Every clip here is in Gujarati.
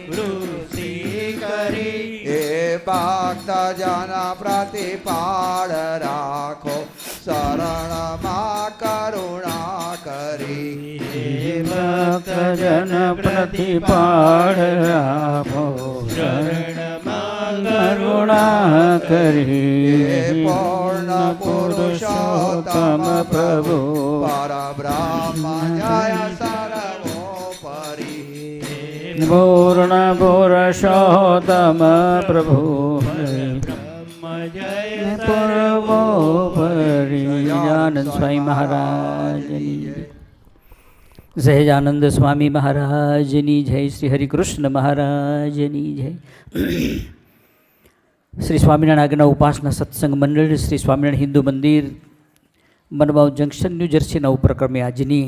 વૃષ્ટિ કરી. એ ભક્ત જન પ્રતિપાળ રાખો શરણમાં કરુણા કરી. હે ભક્તજન પ્રતિપાળ રાખો શરણમાં કરુણા કરી. હે પૂર્ણ પુરુષોત્તમ પ્રભુ પરબ્રહ્મ જય સર્વોપરી. પૂર્ણ પુરુષોત્તમ પ્રભુ સહજાનંદ સ્વામી મહારાજની સહજાનંદ સ્વામી મહારાજની જય. શ્રી હરિકૃષ્ણ મહારાજની જય. શ્રી સ્વામિનારાયણ આજ્ઞા ઉપાસના સત્સંગ મંડળ શ્રી સ્વામિનારાયણ હિન્દુ મંદિર મનમાવ જંકશન ન્યૂ જર્સીના ઉપક્રમે આજની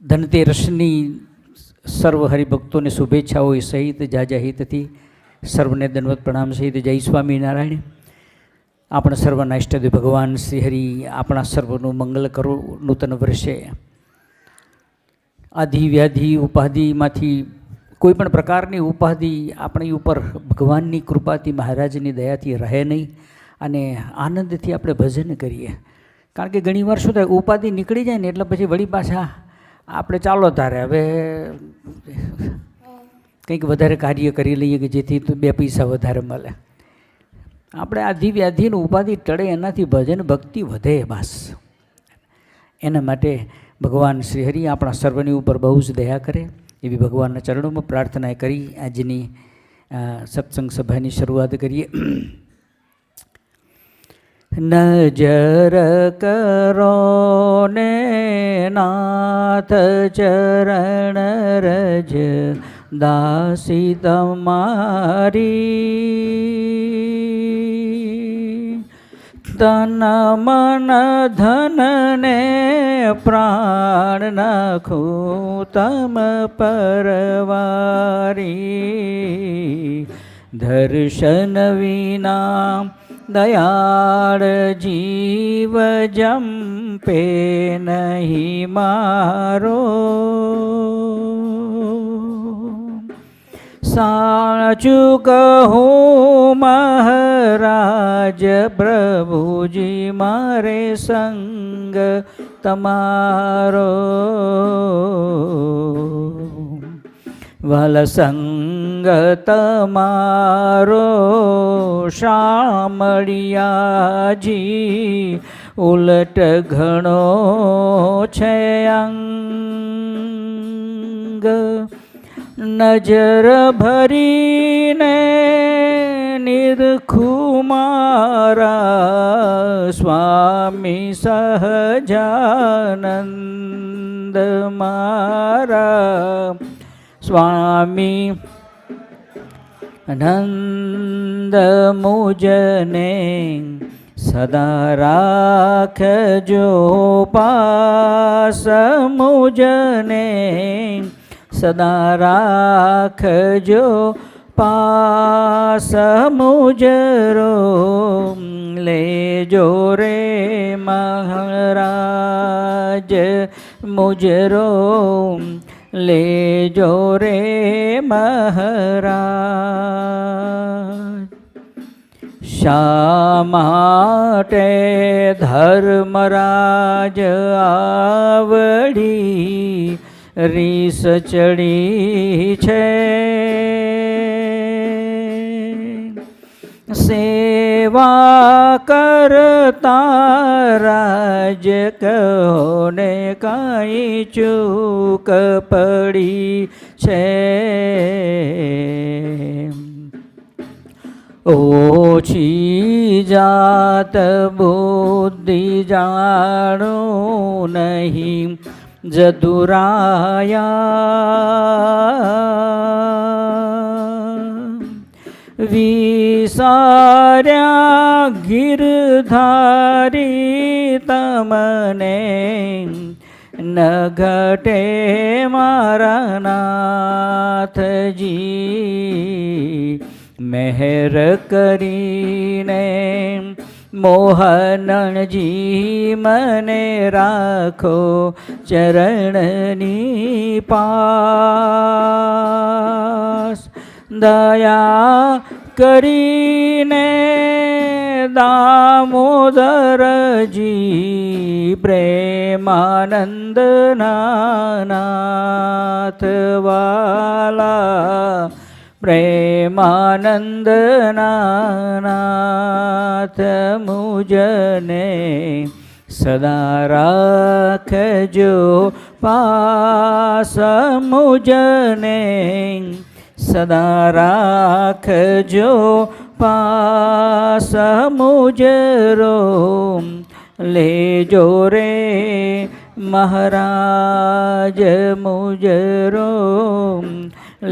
ધનતેરસની સર્વ હરિભક્તોને શુભેચ્છાઓ સહિત જાજા હિતથી સર્વને દંડવત પ્રણામ સહિત જય સ્વામિનારાયણ. આપણા સર્વના ઇષ્ટદેવ ભગવાન શ્રી હરિ આપણા સર્વનું મંગલ કરો. નૂતન વર્ષે આધિ વ્યાધિ ઉપાધિમાંથી કોઈ પણ પ્રકારની ઉપાધિ આપણી ઉપર ભગવાનની કૃપાથી મહારાજની દયાથી રહે નહીં અને આનંદથી આપણે ભજન કરીએ. કારણ કે ઘણીવાર શું થાય, ઉપાધિ નીકળી જાય ને એટલે પછી વળી પાછા આપણે ચાલો તારે હવે કંઈક વધારે કાર્ય કરી લઈએ કે જેથી બે પૈસા વધારે મળે. આપણે આધિ વ્યાધિની ઉપાધિ ટળે એનાથી ભજન ભક્તિ વધે બસ. એના માટે ભગવાન શ્રી હરિ આપણા સર્વની ઉપર બહુ જ દયા કરે એવી ભગવાનના ચરણોમાં પ્રાર્થના કરી આજની સત્સંગ સભાની શરૂઆત કરીએ. નજર કરો ને નાથ ચરણ રજ દાસી તમારી. તન મન ધન ને પ્રાણ નાખું તમ પરવારી. દર્શન વિના દયાળ જીવ જંપે નહીં મારો. સાચું કહું મહારાજ પ્રભુજી મારે સંગ તમારો. વલ સંગ તમારો શામળિયાજી ઉલટ ઘણો છે અંગ. નજર ભરીને નિરખું મારા સ્વામી સહજાનંદ મારા. સ્વામી નંદ મુજને સદા રાખજો પાસ. મુજને સદા રાખજો પાસ. મુજરો લેજો રે મહારાજ મુજરો લેજો રે મહારાજ. શા માટે ધર્મરાજ આવડી રીસ ચડી છે. સેવા કરતા રાજ કહો ને કાંઈ ચૂક પડી છે. ઓછી જાત બુદ્ધિ જાણું નહીં જદુરાયા. વિસાર્યા ગિરધારી તમને ન ઘટે મારા નાથજી. મહેર કરીને મોહનજી મને રાખો ચરણની પાસ. દયા કરીને દામોદરજી પ્રેમાનંદ નાથ વાલા, પ્રેમાનંદ નાથ મુજને સદા રાખજો પાસ. મુજને સદા રાખજો પાસ. મુજરો લેજો રે મહારાજ, મુજરો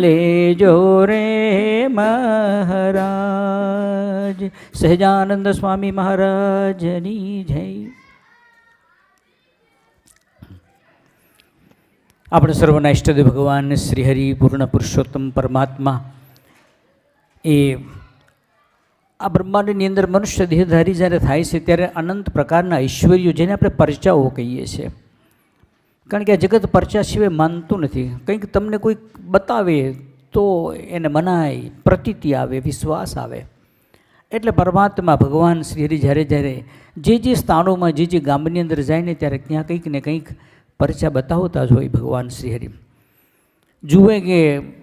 લેજો રે મહારાજ. સહજાનંદ સ્વામી મહારાજની જય. આપણે સર્વના ઈષ્ટદેવ ભગવાન શ્રી હરિ પૂર્ણ પુરુષોત્તમ પરમાત્મા એ આ બ્રહ્માંડની અંદર મનુષ્ય દેહધારી જ્યારે થાય છે ત્યારે અનંત પ્રકારના ઐશ્વર્યો, જેને આપણે પરચાઓ કહીએ છીએ, કારણ કે આ જગત પરચા સિવાય માનતું નથી. કંઈક તમને કોઈ બતાવે તો એને મનાય, પ્રતીતિ આવે, વિશ્વાસ આવે. એટલે પરમાત્મા ભગવાન શ્રી હરિ જ્યારે જે સ્થાનોમાં જે ગામની અંદર જાય ને ત્યારે ત્યાં કંઈક ને કંઈક પરચા બતાવતા જ હોય ભગવાન શ્રી હરિ. જુએ કે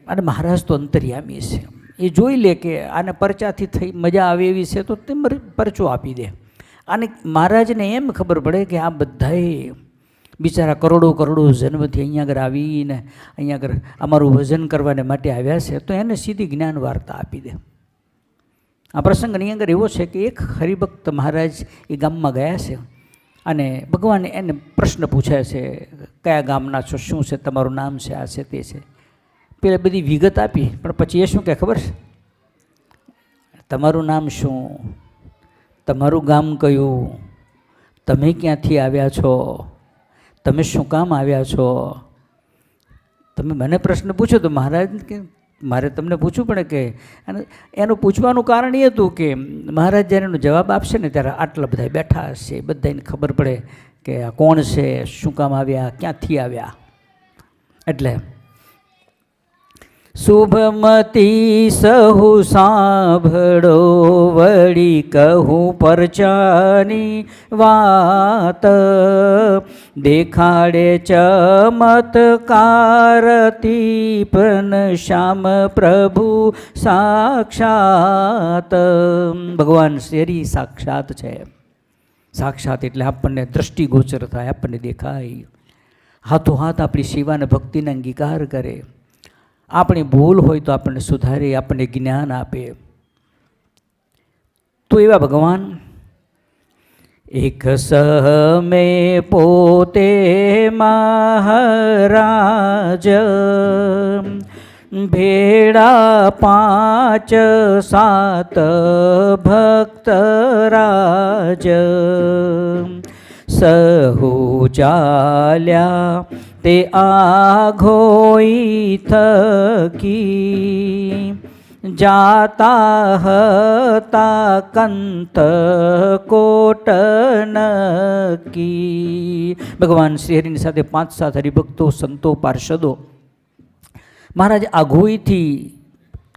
અને મહારાજ તો અંતર્યામી છે, એ જોઈ લે કે આને પરચાથી થઈ મજા આવે એવી છે તો તે પરચો આપી દે. અને મહારાજને એમ ખબર પડે કે આ બધાએ બિચારા કરોડો જન્મથી અહીંયા આગળ આવીને અહીંયા આગળ અમારું ભજન કરવાને માટે આવ્યા છે, તો એને સીધી જ્ઞાન વાર્તા આપી દે. આ પ્રસંગની અંદર એવો છે કે એક હરિભક્ત મહારાજ એ ગામમાં ગયા છે અને ભગવાન એને પ્રશ્ન પૂછે છે, કયા ગામના છો, શું છે તમારું નામ છે, આ છે તે છે. પેલા બધી વિગત આપી, પણ પછી એ શું કહે ખબર છે? તમારું નામ શું, તમારું ગામ કયું, તમે ક્યાંથી આવ્યા છો, તમે શું કામ આવ્યા છો? તમે મને પ્રશ્ન પૂછો તો મહારાજ કે મારે તમને પૂછવું પડે કે, અને એનું પૂછવાનું કારણ એ હતું કે મહારાજ જ્યારે એનો જવાબ આપશે ને ત્યારે આટલા બધા બેઠા હશે, બધાને ખબર પડે કે આ કોણ છે, શું કામ આવ્યા, ક્યાંથી આવ્યા. એટલે શુભમતી સહુ સાંભળો વળી કહું પરચાની વાત, દેખાડે ચમત્કારતી પણ શ્યામ પ્રભુ સાક્ષાત. ભગવાન શ્રી સાક્ષાત છે. સાક્ષાત એટલે આપણને દ્રષ્ટિગોચર થાય, આપણને દેખાય, હાથોહાથ આપણી સેવાને ભક્તિને અંગીકાર કરે, આપણી ભૂલ હોય તો આપણને સુધારે, આપણને જ્ઞાન આપે. તો એવા ભગવાન એક સમય પોતે મહારાજ, ભેળા 5-7 ભક્તરાજ, સહુ ચાલ્યા તે આઘોઈ થકી, જાતા હતા કંત કોટ નકી. ભગવાન શ્રી હરિની સાથે 5-7 હરિભક્તો, સંતો, પાર્ષદો મહારાજ આઘોઈથી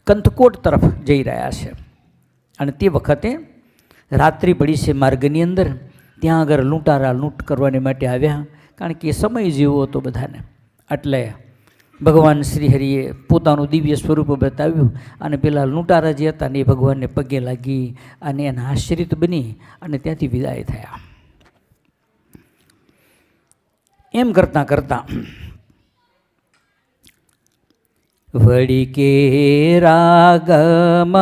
કંથકોટ તરફ જઈ રહ્યા છે. અને તે વખતે રાત્રિ પડી છે માર્ગની અંદર. ત્યાં આગળ લૂંટારા લૂંટ કરવાને માટે આવ્યા, કારણ કે એ સમય જેવો હતો બધાને. એટલે ભગવાન શ્રી હરિએ પોતાનું દિવ્ય સ્વરૂપ બતાવ્યું અને પેલા લૂંટારા જે હતા ને એ ભગવાનને પગે લાગી અને એના આશ્રિત બની અને ત્યાંથી વિદાય થયા. એમ કરતાં કરતાં વળી કે રાગમ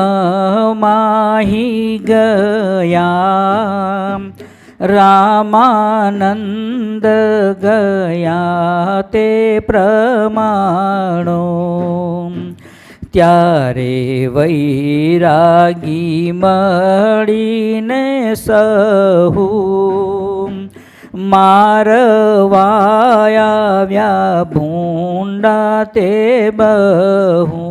માહી ગયા, રામાનંદ ગયા તે પ્રમાણો, ત્યારે વૈરાગી મળીને સહુ, મારવાયા ભૂંડા તે બહુ.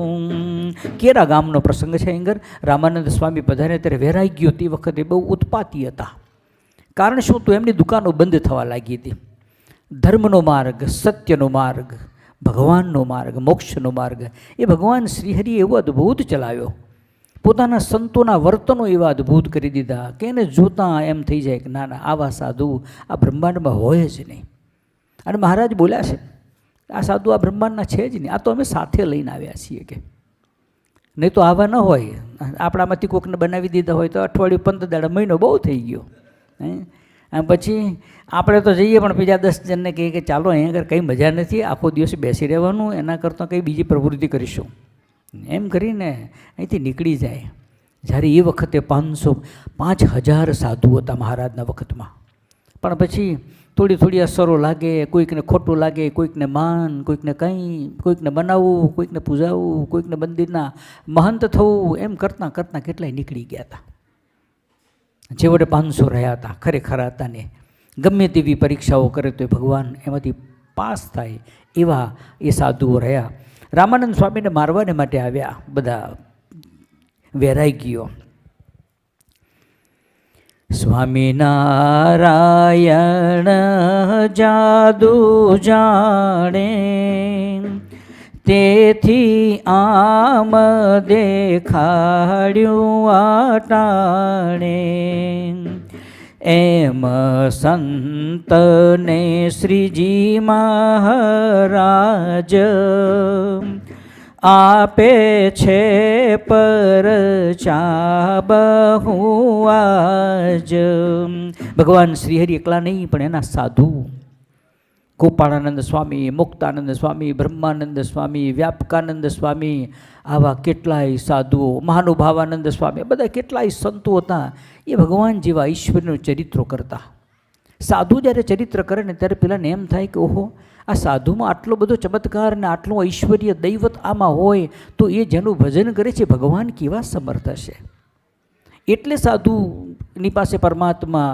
કેરા ગામનો પ્રસંગ છે. અહીં રામાનંદ સ્વામી પધાર્યા ત્યારે વેરાઈ ગયો. તે વખતે બહુ ઉત્પાતી હતા. કારણ શું? તો એમની દુકાનો બંધ થવા લાગી હતી. ધર્મનો માર્ગ, સત્યનો માર્ગ, ભગવાનનો માર્ગ, મોક્ષનો માર્ગ એ ભગવાન શ્રીહરિએ એવો અદ્ભુત ચલાવ્યો. પોતાના સંતોના વર્તનો એવા અદ્ભુત કરી દીધા કે એને જોતાં એમ થઈ જાય કે ના ના, આવા સાધુ આ બ્રહ્માંડમાં હોય જ નહીં. અને મહારાજ બોલ્યા છે, આ સાધુ આ બ્રહ્માંડના છે જ નહીં, આ તો અમે સાથે લઈને આવ્યા છીએ કે નહીં તો આવા ન હોય. આપણામાંથી કોઈકને બનાવી દીધા હોય તો અઠવાડિયું 15 દાડા મહિનો બહુ થઈ ગયો. અને પછી આપણે તો જઈએ પણ બીજા 10 જણને કહીએ કે ચાલો અહીંયા આગળ કંઈ મજા નથી, આખો દિવસ બેસી રહેવાનું, એના કરતાં કંઈ બીજી પ્રવૃત્તિ કરીશું એમ કરીને અહીંથી નીકળી જાય. જ્યારે એ વખતે 5,000 સાધુ હતા મહારાજના વખતમાં. પણ પછી થોડી અસરો લાગે, કોઈકને ખોટું લાગે, કોઈકને માન, કોઈકને કંઈ, કોઈકને બનાવવું, કોઈકને પૂજાવવું, કોઈકને મંદિરના મહંત થવું, એમ કરતાં કરતાં કેટલાય નીકળી ગયા હતા. છેવટે 500 રહ્યા હતા ખરેખર હતા ને. ગમે તેવી પરીક્ષાઓ કરે તો ભગવાન એમાંથી પાસ થાય એવા એ સાધુઓ રહ્યા. રામાનંદ સ્વામીને મારવાને માટે આવ્યા, બધા વેરાઈ ગયો. સ્વામિનારાયણ જાદુ જાણે, તેથી આમ દેખાડ્યું આટાણે. એમ સંતને શ્રીજી મહારાજ આપે છે પરચા બહુ આજ. ભગવાન શ્રીહરિ એકલા નહીં પણ એના સાધુ ગોપાળાનંદ સ્વામી, મુક્તાનંદ સ્વામી, બ્રહ્માનંદ સ્વામી, વ્યાપકાનંદ સ્વામી, આવા કેટલાય સાધુઓ, મહાનુભાવાનંદ સ્વામી, બધા કેટલાય સંતો હતા. એ ભગવાન જેવા ઈશ્વરનું ચરિત્રો કરતા. સાધુ જ્યારે ચરિત્ર કરે ને ત્યારે પેલાને એમ થાય કે ઓહો, આ સાધુમાં આટલો બધો ચમત્કાર ને આટલું ઐશ્વર્ય દૈવત આમાં હોય તો એ જેનું ભજન કરે છે ભગવાન કેવા સમર્થ હશે. એટલે સાધુની પાસે પરમાત્મા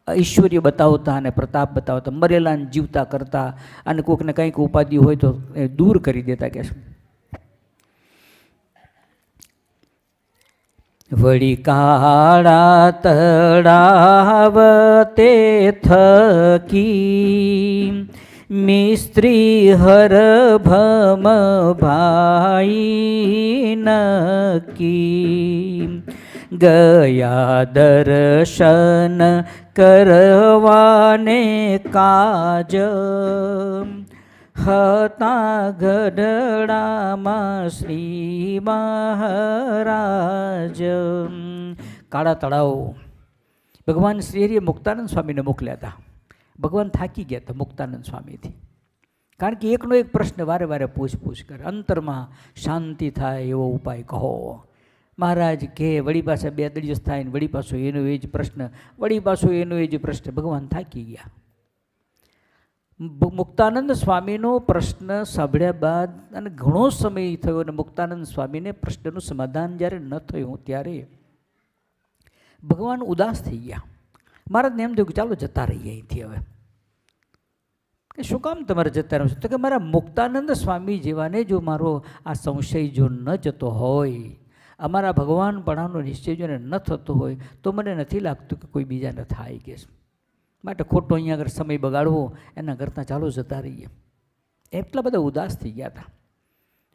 ઐશ્વર્ય બતાવતા અને પ્રતાપ બતાવતા, મરેલાને જીવતા કરતા, અને કોઈકને કંઈક ઉપાધિ હોય તો એ દૂર કરી દેતા. કે વળી કાળા તળાવ તે થકી મિસ્ત્રી હરભમ ભાઈ નકી. ગયા દર્શન કરવાને કાજ, હતા ગઢડામાં શ્રી મહારાજ. કાળા તળાવ ભગવાન શ્રીહરિએ મુક્તાનંદ સ્વામીને મોકલ્યા હતા. ભગવાન થાકી ગયા હતા મુક્તાનંદ સ્વામીથી. કારણ કે એકનો એક પ્રશ્ન વારે વારે પૂછ કરે, અંતરમાં શાંતિ થાય એવો ઉપાય કહો. મહારાજ કે વળી પાછા 2 દિવસ થાય ને વળી પાછો એનો એ જ પ્રશ્ન, વળી પાછો એનો એ જ પ્રશ્ન. ભગવાન થાકી ગયા. મુક્તાનંદ સ્વામીનો પ્રશ્ન સાંભળ્યા બાદ અને ઘણો સમય થયો અને મુક્તાનંદ સ્વામીને પ્રશ્નનું સમાધાન જ્યારે ન થયું ત્યારે ભગવાન ઉદાસ થઈ ગયા. મહારાજને એમ થયું કે ચાલો જતા રહીએ અહીંથી હવે. કે શું કામ તમારે જતા રહો છો? તો કે મારા મુક્તાનંદ સ્વામી જેવાને જો મારો આ સંશય જો ન જતો હોય, અમારા ભગવાનપણાનો નિશ્ચય જો ન થતો હોય તો મને નથી લાગતું કે કોઈ બીજાને થાય. કે માટે ખોટો અહીંયા આગળ સમય બગાડવો એના કરતાં ચાલો જતા રહીએ. એટલા બધા ઉદાસ થઈ ગયા હતા.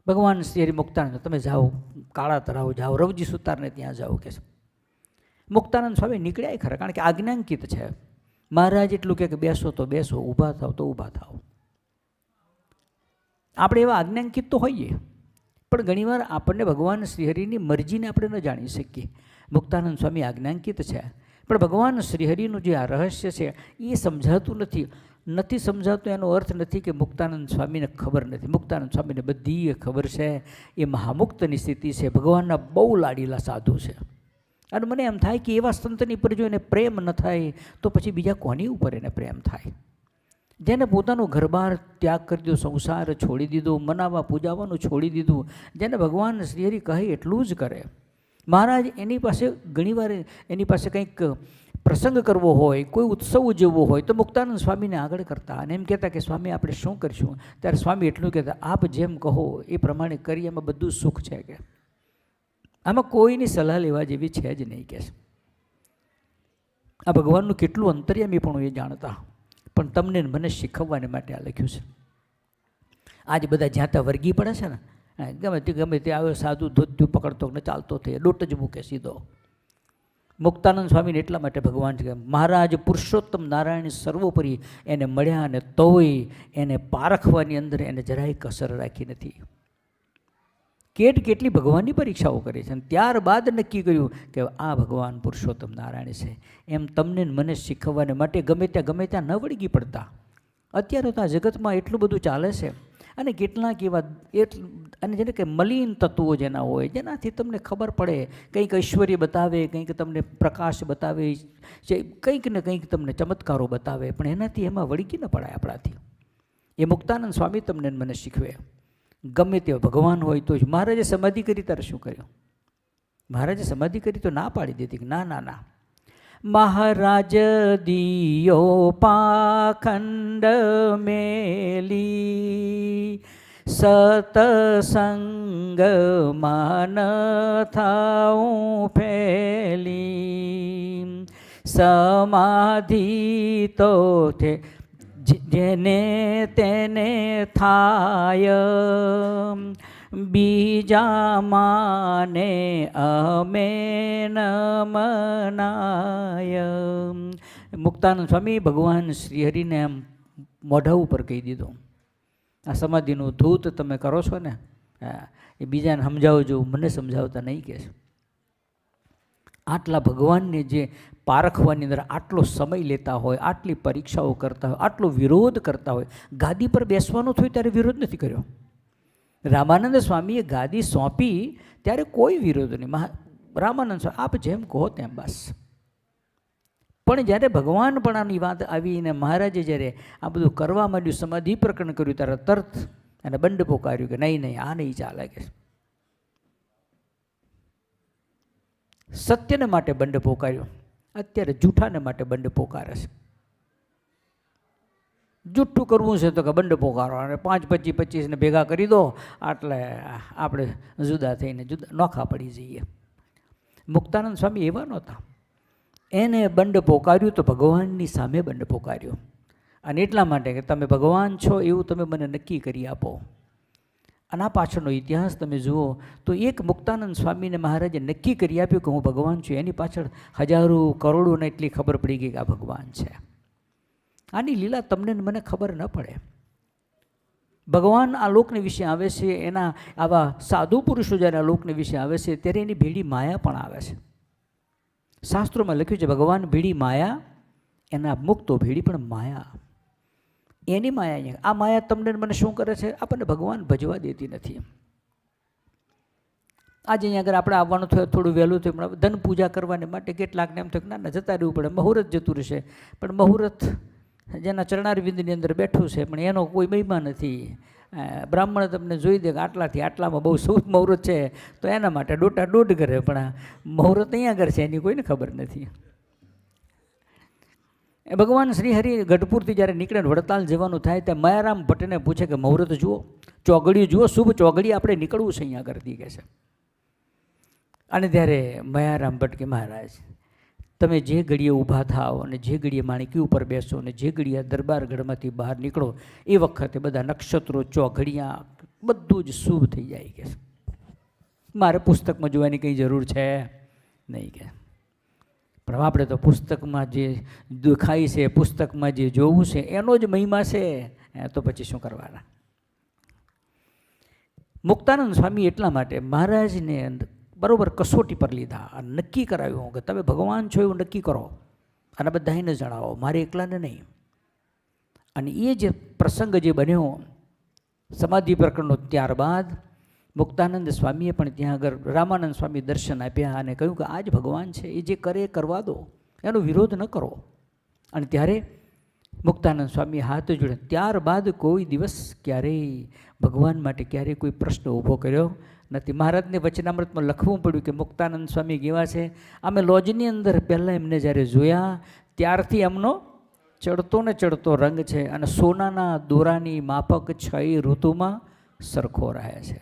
ભગવાન શ્રી મુક્તાનંદ તમે જાઓ, કાળા તળાવ જાઓ, રવજી સુતારને ત્યાં જાઓ. કે મુક્તાનંદ સ્વામી નીકળ્યા ખરા, કારણ કે આજ્ઞાંકિત છે. મહારાજ એટલું કે બેસો તો બેસો, ઊભા થાવ તો ઊભા થાવ. આપણે એવા આજ્ઞાંકિત તો હોઈએ, પણ ઘણીવાર આપણને ભગવાન શ્રીહરિની મરજીને આપણે ન જાણી શકીએ. મુક્તાનંદ સ્વામી આજ્ઞાંકિત છે, પણ ભગવાન શ્રીહરિનું જે આ રહસ્ય છે એ સમજાતું નથી સમજાતું. એનો અર્થ નથી કે મુક્તાનંદ સ્વામીને ખબર નથી. મુક્તાનંદ સ્વામીને બધી ખબર છે. એ મહામુક્તની સ્થિતિ છે. ભગવાનના બહુ લાડીલા સાધુ છે. અને મને એમ થાય કે એવા સંતની પર જો એને પ્રેમ ન થાય તો પછી બીજા કોની ઉપર એને પ્રેમ થાય? જેને પોતાનું ઘરબાર ત્યાગ કરી દીધો, સંસાર છોડી દીધો, મનાવવા પૂજાવાનું છોડી દીધું, જેને ભગવાન શ્રીહરિ કહે એટલું જ કરે. મહારાજ એની પાસે ઘણીવાર એની પાસે કંઈક પ્રસંગ કરવો હોય, કોઈ ઉત્સવ ઉજવવો હોય તો મુક્તાનંદ સ્વામીને આગળ કરતા અને એમ કહેતા કે સ્વામી આપણે શું કરીશું. ત્યારે સ્વામી એટલું કહેતા, આપ જેમ કહો એ પ્રમાણે કરીએ, એમાં બધું સુખ છે કે આમાં કોઈની સલાહ લેવા જેવી છે જ નહીં કે. આ ભગવાનનું કેટલું અંતર્યામી પણ એ જાણતા, પણ તમને મને શીખવવાને માટે આ લખ્યું છે. આજ બધા જ્યાં ત્યાં વર્ગી પડે છે ને, ગમે તે આવ્યો સાધુ ધોત્યું પકડતો ને ચાલતો થઈ દોટ જ મૂકે સીધો. મુક્તાનંદ સ્વામીને એટલા માટે ભગવાન છે કે મહારાજ પુરુષોત્તમ નારાયણ સર્વોપરી એને મળ્યા અને તોય એને પારખવાની અંદર એને જરાય કસર રાખી નથી. કેટલી ભગવાનની પરીક્ષાઓ કરી છે અને ત્યારબાદ નક્કી કર્યું કે આ ભગવાન પુરુષોત્તમ નારાયણ છે. એમ તમને મને શીખવવાને માટે ગમે ત્યાં ન વળગી પડતા. અત્યારે તો આ જગતમાં એટલું બધું ચાલે છે અને કેટલાક એવા અને જેને કે મલિન તત્વો જેના હોય, જેનાથી તમને ખબર પડે, કંઈક ઐશ્વર્ય બતાવે, કંઈક તમને પ્રકાશ બતાવે, કંઈક ને કંઈક તમને ચમત્કારો બતાવે, પણ એનાથી એમાં વળગી ન પડાય આપણાથી. એ મુક્તાનંદ સ્વામી તમને મને શીખવે. ગમે તે ભગવાન હોય તો જ. મહારાજે સમાધિ કરી ત્યારે શું કર્યું? મહારાજે સમાધિ કરી તો ના પાડી દીધી કે ના ના ના, મહારાજ દિયો પાખંડ મેલી સતસંગ માન થાઉં ફેલી સમાધિ તો છે જેને તેને થાય બીજા માને અમે ન મનાય. મુક્તાનંદ સ્વામી ભગવાન શ્રીહરિને એમ મોઢા ઉપર કહી દીધું, આ સમાધિનું ધૂત તમે કરો છો ને, એ બીજાને સમજાવજો, મને સમજાવતા નહીં કે. આટલા ભગવાનને જે પારખવાની અંદર આટલો સમય લેતા હોય, આટલી પરીક્ષાઓ કરતા હોય, આટલો વિરોધ કરતા હોય, ગાદી પર બેસવાનું થયું ત્યારે વિરોધ નથી કર્યો. રામાનંદ સ્વામીએ ગાદી સોંપી ત્યારે કોઈ વિરોધ નહીં. રામાનંદ સ્વામી આપ જેમ કહો તેમ બસ. પણ જ્યારે ભગવાનપણાની વાત આવીને મહારાજે જ્યારે આ બધું કરવા માંડ્યું, સમાધિ પ્રકરણ કર્યું, ત્યારે તરત અને બંડ પોકાર્યું કે નહીં નહીં, આ નહીં ચાલે કે. સત્યને માટે બંડ પોકાર્યો, અત્યારે જૂઠાને માટે બંડ પોકારે છે. જૂઠું કરવું છે તો કે બંડ પોકારો અને 5-25-25 ને ભેગા કરી દો, એટલે આપણે જુદા થઈને નોખા પડી જઈએ. મુક્તાનંદ સ્વામી એવા નહોતા. એને બંડ પોકાર્યું તો ભગવાનની સામે બંડ પોકાર્યો, અને એટલા માટે કે તમે ભગવાન છો એવું તમે મને નક્કી કરી આપો. અને આ પાછળનો ઇતિહાસ તમે જુઓ તો એક મુક્તાનંદ સ્વામીને મહારાજે નક્કી કરી આપ્યું કે હું ભગવાન છું, એની પાછળ હજારો કરોડોને એટલી ખબર પડી ગઈ કે આ ભગવાન છે. આની લીલા તમને મને ખબર ન પડે. ભગવાન આ લોકને વિશે આવે છે, એના આવા સાધુ પુરુષો જ્યારે આ લોકને વિશે આવે છે ત્યારે એની ભેડી માયા પણ આવે છે. શાસ્ત્રોમાં લખ્યું છે ભગવાન ભેડી માયા, એના મુક્તો ભેડી પણ માયા. એની માયા, આ માયા તમને મને શું કરે છે? આપણને ભગવાન ભજવા દેતી નથી. આજે અહીંયા આગળ આપણે આવવાનું થયું, થોડું વહેલું થયું, ધન પૂજા કરવાને માટે કેટલાકને એમ થયું કે ના જતા રહેવું પડે, મુહૂર્ત જતું રહેશે. પણ મુહૂર્ત જેના ચરણારવિંદની અંદર બેઠું છે પણ એનો કોઈ મહિમા નથી. બ્રાહ્મણ તમને જોઈ દે કે આટલાથી આટલામાં બહુ શુભ મુહૂર્ત છે તો એના માટે દોઢ કરે, પણ આ મુહૂર્ત અહીંયા આગળ છે એની કોઈને ખબર નથી. ભગવાન શ્રી હરિ ગઢપુરથી જ્યારે નીકળે વડતાલ જવાનું થાય ત્યાં મયારામ ભટ્ટને પૂછે કે મુહૂર્ત જુઓ, ચોઘડી જુઓ, શુભ ચોઘડી આપણે નીકળવું છે અહીંયા આગળથી કે છે. અને ત્યારે મયારામ ભટ્ટ કે મહારાજ તમે જે ઘડીએ ઊભા થાઓ અને જે ઘડીએ માણકી ઉપર બેસો અને જે ઘડીએ દરબારગઢમાંથી બહાર નીકળો એ વખતે બધા નક્ષત્રો, ચોઘડિયા બધું જ શુભ થઈ જાય કે મારે પુસ્તકમાં જોવાની કંઈ જરૂર છે નહીં કે. પણ આપણે તો પુસ્તકમાં જે દેખાય છે, પુસ્તકમાં જે જોવું છે એનો જ મહિમા છે, તો પછી શું કરવાના. મુક્તાનંદ સ્વામી એટલા માટે મહારાજને બરાબર કસોટી પર લીધા અને નક્કી કરાવ્યું કે તમે ભગવાન છો એવું નક્કી કરો અને બધાને જણાવો, મારે એકલાને નહીં. અને એ જે પ્રસંગ જે બન્યો સમાધિ પ્રકરણનો, ત્યારબાદ મુક્તાનંદ સ્વામીએ પણ ત્યાં આગળ રામાનંદ સ્વામી દર્શન આપ્યા અને કહ્યું કે આ જ ભગવાન છે, એ જે કરે એ કરવા દો, એનો વિરોધ ન કરો. અને ત્યારે મુક્તાનંદ સ્વામી હાથ જોડે. ત્યારબાદ કોઈ દિવસ ક્યારેય ભગવાન માટે ક્યારેય કોઈ પ્રશ્ન ઊભો કર્યો નથી. મહારાજને વચનામૃતમાં લખવું પડ્યું કે મુક્તાનંદ સ્વામી કેવા છે. અમે લોજની અંદર પહેલાં એમને જ્યારે જોયા ત્યારથી એમનો ચડતો ને ચડતો રંગ છે અને સોનાના દોરાની માફક 6 ઋતુમાં સરખો રહે છે.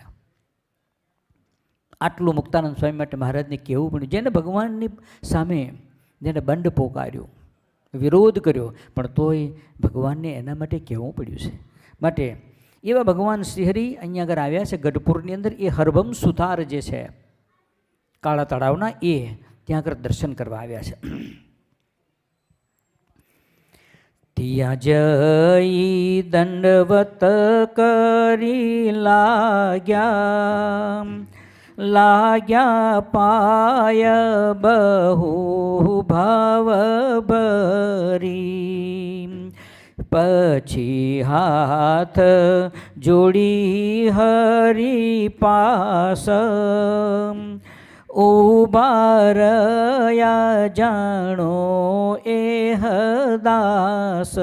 આટલું મુક્તાનંદ સ્વામી માટે મહારાજને કહેવું પડ્યું. જેને ભગવાનની સામે જેને બંધ પોકાર્યો, વિરોધ કર્યો, પણ તોય ભગવાનને એના માટે કહેવું પડ્યું છે. માટે એવા ભગવાન શ્રીહરિ અહીંયા આગળ આવ્યા છે ગઢપુરની અંદર. એ હરભમ સુથાર જે છે કાળા તળાવના, એ ત્યાં આગળ દર્શન કરવા આવ્યા છે. ત્યાં જઈ દંડવત કરી લાગ્યા પાય બહુ ભાવ ભરી. પછી હાથ જોડી હરી પાસ ઉભા રહ્યા જાણો એ હદાસ.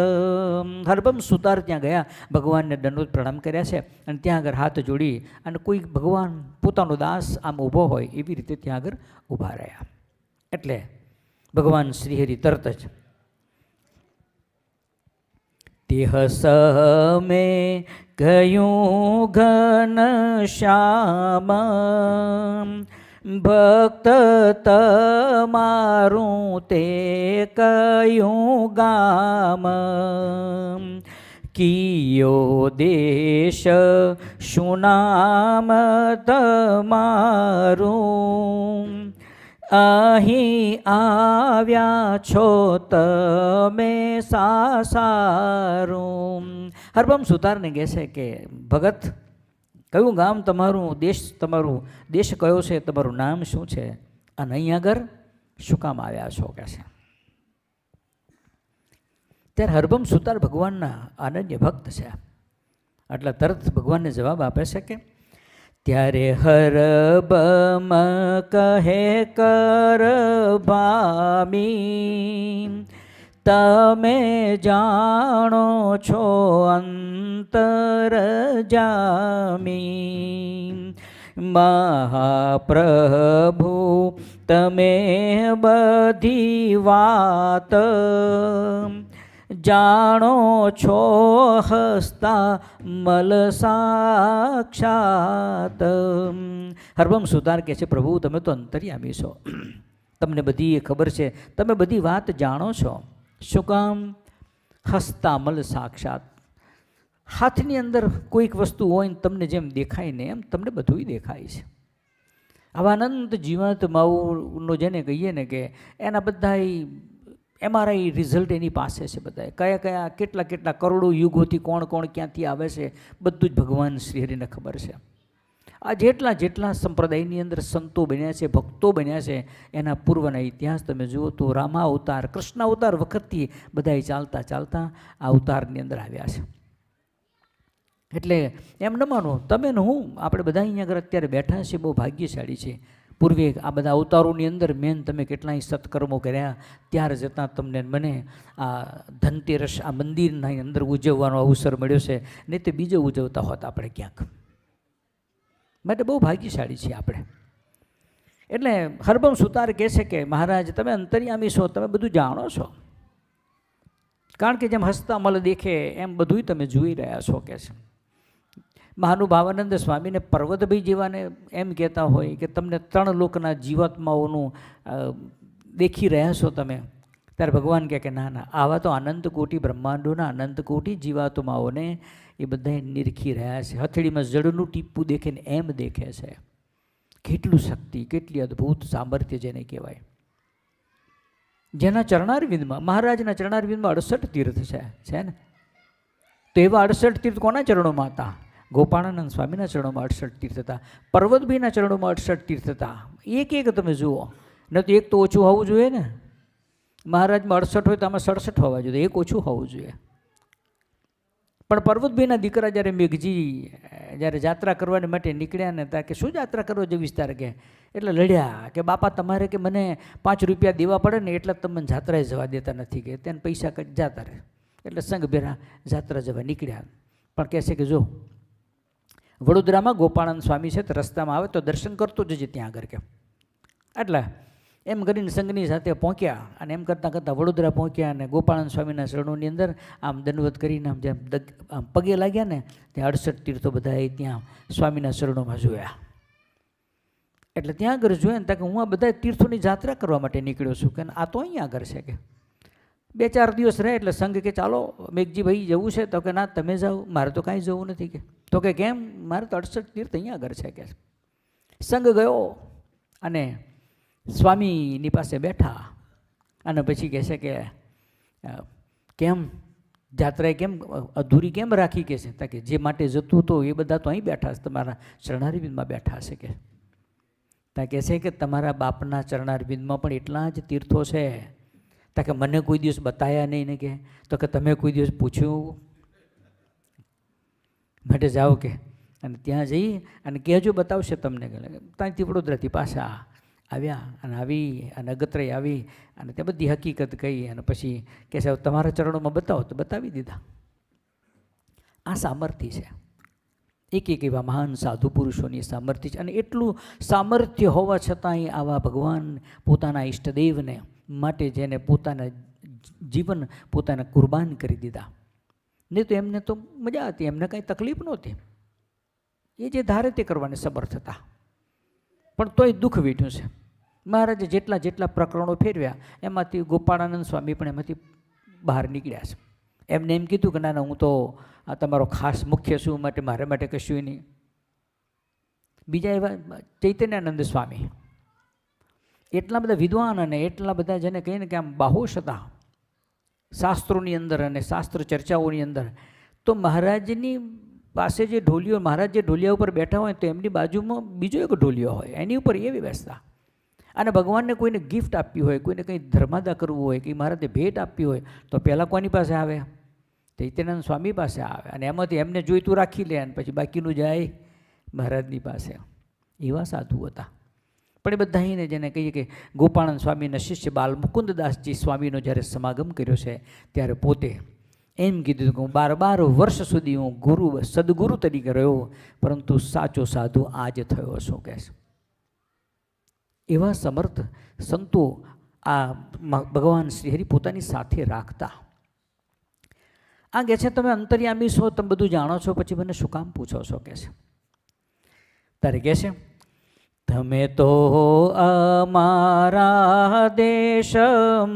હરભમ સુતાર ત્યાં ગયા, ભગવાનને દંડવત પ્રણામ કર્યા છે અને ત્યાં આગળ હાથ જોડી અને કોઈ ભગવાન પોતાનો દાસ આમ ઊભો હોય એવી રીતે ત્યાં આગળ ઊભા રહ્યા. એટલે ભગવાન શ્રીહરિ તરત જ તેહ સમે ગયું ઘન શ્યામ ભક્ત તમારું તે કયું ગામ. કિયો દેશ શું નામ તમારું અહીં આવ્યા છો તમે સાસારું. હરભમ સુતારને કહે છે કે ભગત કયું ગામ તમારું, દેશ કયો છે, તમારું નામ શું છે અને અહીં આગળ શું કામ આવ્યા છો કે છે. ત્યારે હરભમ સુતાર ભગવાનના અનન્ય ભક્ત છે. એટલે તરત ભગવાનને જવાબ આપે છે કે ત્યારે હરભમ કહે કર ભામી તમે જાણો છો અંતર જામી. મહાપ્રભુ તમે બધી વાત જાણો છો હસતા મલ સાક્ષાત. હરભમ સુતાર કહે છે પ્રભુ તમે તો અંતર્યામી છો, તમને બધી ખબર છે, તમે બધી વાત જાણો છો. શું કામ? હસતા મલ સાક્ષાત. હાથની અંદર કોઈક વસ્તુ હોય ને તમને જેમ દેખાય ને એમ તમને બધું દેખાય છે. આવા અનંત જીવંત માઉનો જેને કહીએ ને કે એના બધા MRI રિઝલ્ટ એની પાસે છે. બધા કયા કયા કેટલા કેટલા કરોડો યુગોથી કોણ કોણ ક્યાંથી આવે છે બધું જ ભગવાન શ્રીહરિને ખબર છે. આ જેટલા જેટલા સંપ્રદાયની અંદર સંતો બન્યા છે, ભક્તો બન્યા છે, એના પૂર્વના ઇતિહાસ તમે જુઓ તો રામા અવતાર, કૃષ્ણ અવતાર વખતથી બધા ચાલતા ચાલતા આ અવતારની અંદર આવ્યા છે. એટલે એમ ન માનો તમે ને હું, આપણે બધા અહીંયા આગળ અત્યારે બેઠા છીએ બહુ ભાગ્યશાળી છે. પૂર્વે આ બધા અવતારોની અંદર મેન તમે કેટલાય સત્કર્મો કર્યા ત્યારે જતાં તમને મને આ ધનતેરસ આ મંદિરના અંદર ઉજવવાનો અવસર મળ્યો છે, નહીં તો બીજો ઉજવતા હોત આપણે ક્યાંક. માટે બહુ ભાગ્યશાળી છીએ આપણે. એટલે હરભમ સુતાર કહે છે કે મહારાજ તમે અંતર્યામી છો, તમે બધું જાણો છો. કારણ કે જેમ હસતા મલ દેખે એમ બધું તમે જોઈ રહ્યા છો કે છે. મહાનુભાવાનંદ સ્વામીને પર્વતભાઈ જેવાને એમ કહેતા હોય કે તમને 3 લોકના જીવાત્માઓનું દેખી રહ્યા છો તમે. ત્યારે ભગવાન કહે કે ના ના, આવા તો અનંત કોટી બ્રહ્માંડોના અનંત કોટી જીવાત્માઓને એ બધા નિરખી રહ્યા છે. હથેળીમાં જળનું ટીપું દેખે ને એમ દેખે છે. કેટલું શક્તિ, કેટલી અદ્ભુત સામર્થ્ય જેને કહેવાય. જેના ચરણારવિંદમાં, મહારાજના ચરણારવિંદમાં 68 તીર્થ છે ને. તો એવા 68 તીર્થ કોના ચરણોમાં હતા? ગોપાળાનંદ સ્વામીના ચરણોમાં 68 તીર્થ હતા. પર્વતભાઈના ચરણોમાં 68 તીર્થ હતા. એક એક તમે જુઓ, ન તો એક તો ઓછું હોવું જોઈએ ને. મહારાજમાં 68 હોય તો આમાં 67 હોવા જોઈએ, એક ઓછું હોવું જોઈએ. પણ પર્વતભાઈના દીકરા જ્યારે મેઘજી જ્યારે યાત્રા કરવાની માટે નીકળ્યા ને ત્યાં કે શું યાત્રા કરવા જેવી વિસ્તાર કે એટલે લડ્યા કે બાપા તમારે કે મને 5 રૂપિયા દેવા પડે ને એટલે તમે યાત્રાએ જવા દેતા નથી કે તેને પૈસા જતા રહે. એટલે સંઘ ભેરા જાત્રા જવા નીકળ્યા. પણ કહે છે કે જો વડોદરામાં ગોપાળાનંદ સ્વામી છે, તો રસ્તામાં આવે તો દર્શન કરતો જજે ત્યાં આગળ કે. એટલે એમ કરીને સંઘની સાથે પહોંચ્યા અને એમ કરતાં કરતાં વડોદરા પહોંચ્યા અને ગોપાળાનંદ સ્વામીના શરણોની અંદર આમ દંડવત કરીને આમ જેમ આમ પગે લાગ્યા ને ત્યાં 68 તીર્થો બધાએ ત્યાં સ્વામીના શરણોમાં જોયા. એટલે ત્યાં આગળ જોયા ને કે હું આ બધા તીર્થોની જાત્રા કરવા માટે નીકળ્યો છું કે આ તો અહીંયા આગળ છે કે. 2-4 દિવસ રહે એટલે સંઘ કે ચાલો મેઘજીભાઈ જવું છે, તો કે ના તમે જાઓ, મારે તો કાંઈ જવું નથી કે. તો કે કેમ? મારે તો 68 તીર્થ અહીંયા આગળ છે કે. સંઘ ગયો અને સ્વામીની પાસે બેઠા અને પછી કહે છે કે કેમ જાત્રાએ કેમ અધૂરી કેમ રાખી કે છે? કે જે માટે જતું હતું એ બધા તો અહીં બેઠા છે, તમારા ચરણારવિંદમાં બેઠા છે કે. ત્યાં કહે છે કે તમારા બાપના ચરણારવિંદમાં પણ એટલા જ તીર્થો છે. કે મને કોઈ દિવસ બતાવ્યા નહીં ને કે. તો કે તમે કોઈ દિવસ પૂછ્યું? માટે જાઓ કે અને ત્યાં જઈ અને કહેજો, બતાવશે તમને. ત્યાંથી વડોદરાથી પાછા આવ્યા અને આવી અને અગત્રે આવી અને તે બધી હકીકત કહી અને પછી કહે છે તમારા ચરણોમાં બતાવો, તો બતાવી દીધા. આ સામર્થ્ય છે. એક એવા મહાન સાધુ પુરુષોની સામર્થ્ય છે. અને એટલું સામર્થ્ય હોવા છતાંય આવા ભગવાન પોતાના ઈષ્ટદેવને માટે જેને પોતાના જીવન પોતાના કુરબાન કરી દીધા. નહીં તો એમને તો મજા હતી, એમને કાંઈ તકલીફ નહોતી. એ જે ધારે તે કરવાને સમર્થ હતા. પણ તોય દુઃખ વેઠ્યું છે. મહારાજે જેટલા જેટલા પ્રકરણો ફેરવ્યા એમાંથી ગોપાળાનંદ સ્વામી પણ એમાંથી બહાર નીકળ્યા છે. એમને એમ કીધું કે ના ના, હું તો આ તમારો ખાસ મુખ્ય છું, માટે મારા માટે કશું નહીં. બીજા એવા ચૈતન્યાનંદ સ્વામી એટલા બધા વિદ્વાન અને એટલા બધા જેને કહીને કે આમ બાહોશ હતા શાસ્ત્રોની અંદર અને શાસ્ત્ર ચર્ચાઓની અંદર. તો મહારાજની પાસે જે ઢોલિયો, મહારાજ જે ઢોલિયા ઉપર બેઠા હોય તો એમની બાજુમાં બીજો એક ઢોલિયો હોય, એની ઉપર એ બેસતા. અને ભગવાનને કોઈને ગિફ્ટ આપવી હોય, કોઈને કંઈ ધર્માદા કરવું હોય, કે મહારાજે ભેટ આપવી હોય તો પહેલાં કોની પાસે આવે? ચૈતન્યાનંદ સ્વામી પાસે આવે અને એમાંથી એમને જોઈતું રાખી લે અને પછી બાકીનું જાય મહારાજની પાસે. એવા સાધુ હતા. પણ એ બધાને જેને કહીએ કે ગોપાળાનંદ સ્વામીના શિષ્ય બાલ મુકુંદદાસજી સ્વામીનો જ્યારે સમાગમ કર્યો છે ત્યારે પોતે એમ કીધું કે હું 12 વર્ષ સુધી હું ગુરુ સદગુરુ તરીકે રહ્યો, પરંતુ સાચો સાધુ આજ થયો છું કે છે. એવા સમર્થ સંતો આ ભગવાન શ્રીહરિ પોતાની સાથે રાખતા. આ કહે છે તમે અંતર્યામી છો, તમે બધું જાણો છો, પછી મને શું કામ પૂછો છો કે છે. તારે કહે છે તમે તો અમારા દેશમાં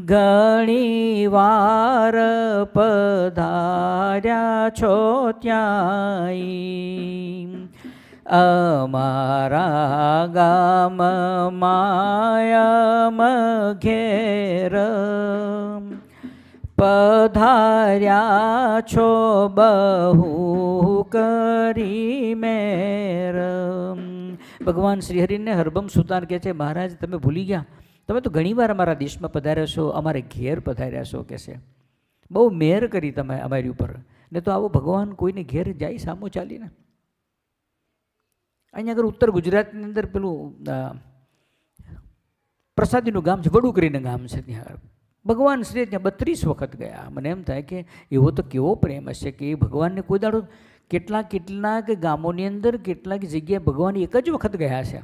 ઘણી વાર પધાર્યા છો ત્યાંય, અમારા ગામ માયમ ઘેર પધાર્યા છો બહુ કરી મેર. ભગવાન શ્રીહરિને હરબમ સુતાર કહે છે મહારાજ તમે ભૂલી ગયા, તમે તો ઘણીવાર અમારા દેશમાં પધાર્યા છો, અમારે ઘેર પધાર્યા છો કે છે. બહુ મેર કરી તમે અમારી ઉપર. ને તો આવો ભગવાન કોઈને ઘેર જાય સામો ચાલીને. અહીંયા આગળ ઉત્તર ગુજરાતની અંદર પેલું પ્રસાદીનું ગામ છે, વડુ કરીને ગામ છે. ત્યાં ભગવાન શ્રી ત્યાં 32 વખત ગયા. મને એમ થાય કે એવો તો કેવો પ્રેમ હશે કે એ ભગવાનને કોઈ દાડો કેટલાક ગામોની અંદર કેટલાક જગ્યાએ ભગવાન એક જ વખત ગયા છે.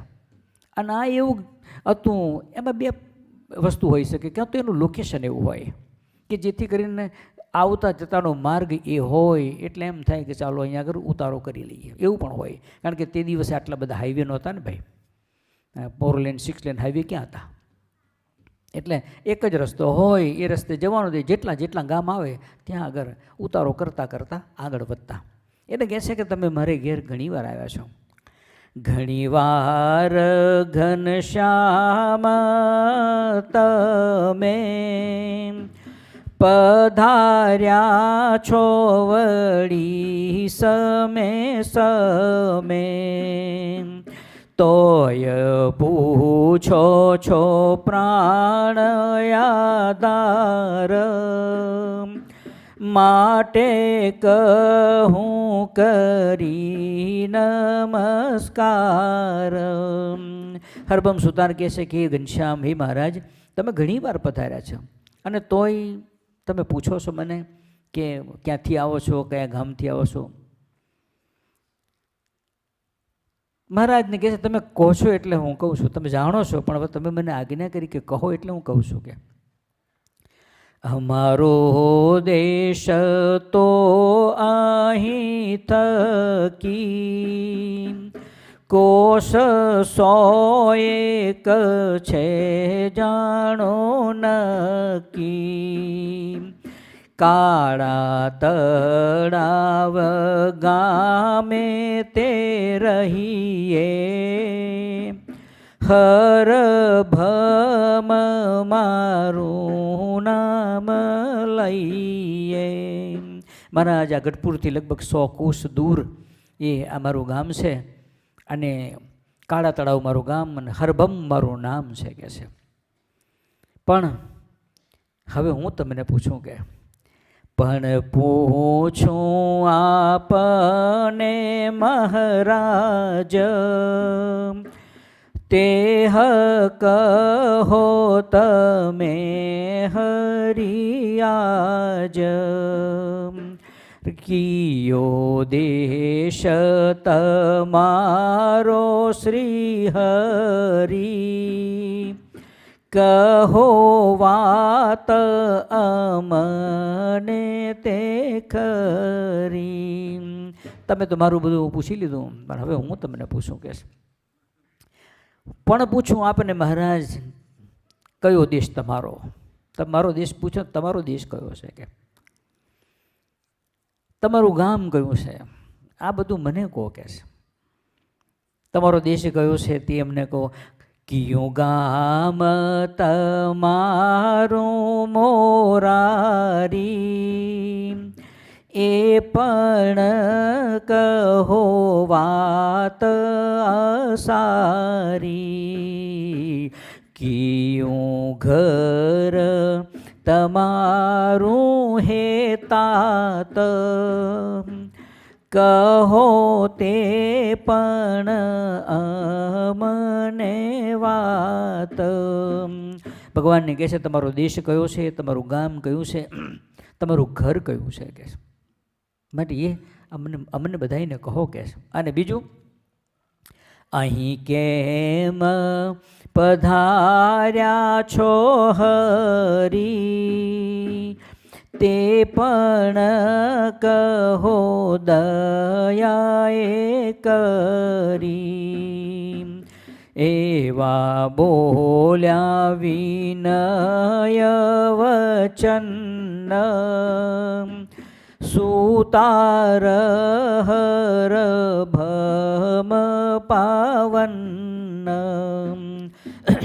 અને આ એવું હતું, એમાં બે વસ્તુ હોઈ શકે. ક્યાં તો એનું લોકેશન એવું હોય કે જેથી કરીને આવતા જતાનો માર્ગ એ હોય એટલે એમ થાય કે ચાલો અહીંયા આગળ ઉતારો કરી લઈએ, એવું પણ હોય. કારણ કે તે દિવસે આટલા બધા હાઈવે નહોતા ને ભાઈ, 4 લેન 6 લેન હાઈવે ક્યાં હતા. એટલે એક જ રસ્તો હોય, એ રસ્તે જવાનું દે. જેટલા ગામ આવે ત્યાં આગળ ઉતારો કરતાં કરતાં આગળ વધતા. એટલે કહે છે કે તમે મારે ઘેર ઘણીવાર આવ્યા છો. ઘણીવાર ઘનશ્યામ તમે પધાર્યા છો વળી સમે સમે, તોય પૂછો છો પ્રાણ યાદાર, માટે કહું કરી નમસ્કાર. હરબમ સુતાર કહે છે કે ઘનશ્યામ હે મહારાજ તમે ઘણી વાર પધાર્યા છો, અને તોય તમે પૂછો છો મને કે ક્યાંથી આવો છો, કયા ગામથી આવો છો. મહારાજને કહે છે તમે કહો છો એટલે હું કહું છું, તમે જાણો છો પણ હવે તમે મને આજ્ઞા કરી કે કહો એટલે હું કહું છું કે અમારો દેશ તો અહીં થકી કોષ 101 છે જાણો નક્કી. કાળા તળાવ ગામે તે રહીએ હર ભમ મારું નામ લઈએ. મહારાજ આ ગઢપુરથી લગભગ 100 કોસ દૂર એ આ મારું ગામ છે અને કાળા તળાવ મારું ગામ અને હરભમ મારું નામ છે કે છે. પણ હવે હું તમને પૂછું કે પણ પૂછું આપને મહારાજ તે કહો તમે હરિયાજ. કિયો દેશ તમારો શ્રી હરી કહો વાત અમને તે ખરી. તમે તો મારું બધું પૂછી લીધું પણ હવે હું તમને પૂછું કે પણ પૂછું આપને મહારાજ કયો દેશ તમારો. તમારો દેશ પૂછો તમારો દેશ કયો છે કે તમારું ગામ કયું છે આ બધું મને કહો કે છે. તમારો દેશ કયો છે તે અમને કહો. કિયું ગામ તમારું મોરારી એ પણ કહો વાત સારી. કિયું ઘર તમારું હે તાત કહો તે પણ અમને વાત. ભગવાનને કહે છે તમારો દેશ કયો છે, તમારું ગામ કયું છે, તમારું ઘર કયું છે કે છે. માટે એ અમને બધાને કહો કે છે. અને બીજું અહીં કેમ પધાર્યા છો હરી તે પણ કહો દયાએ કરી. એવા બોલ્યા વિનય વચન સુતાર હર ભમ પાવન.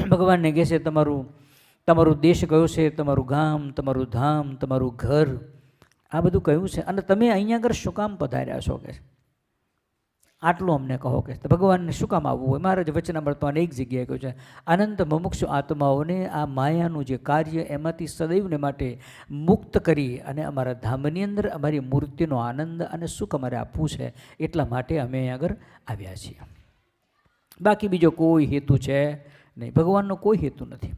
ભગવાનને કહે છે તમારું દેશ કયો છે, તમારું ગામ, તમારું ધામ, તમારું ઘર આ બધું કયું છે અને તમે અહીંયા આગળ શું કામ પધાર્યા છો કે આટલું અમને કહો કે. ભગવાનને શું કામ આવવું હોય. મહારાજ વચનામૃત અનેક જગ્યાએ કહ્યું છે અનંત મુમુક્ષુ આત્માઓને આ માયાનું જે કાર્ય એમાંથી સદૈવને માટે મુક્ત કરી અને અમારા ધામની અંદર અમારી મૂર્તિનો આનંદ અને સુખ અમારે આપવું છે એટલા માટે અમે અહીં આગળ આવ્યા છીએ. બાકી બીજો કોઈ હેતુ છે નહીં. ભગવાનનો કોઈ હેતુ નથી.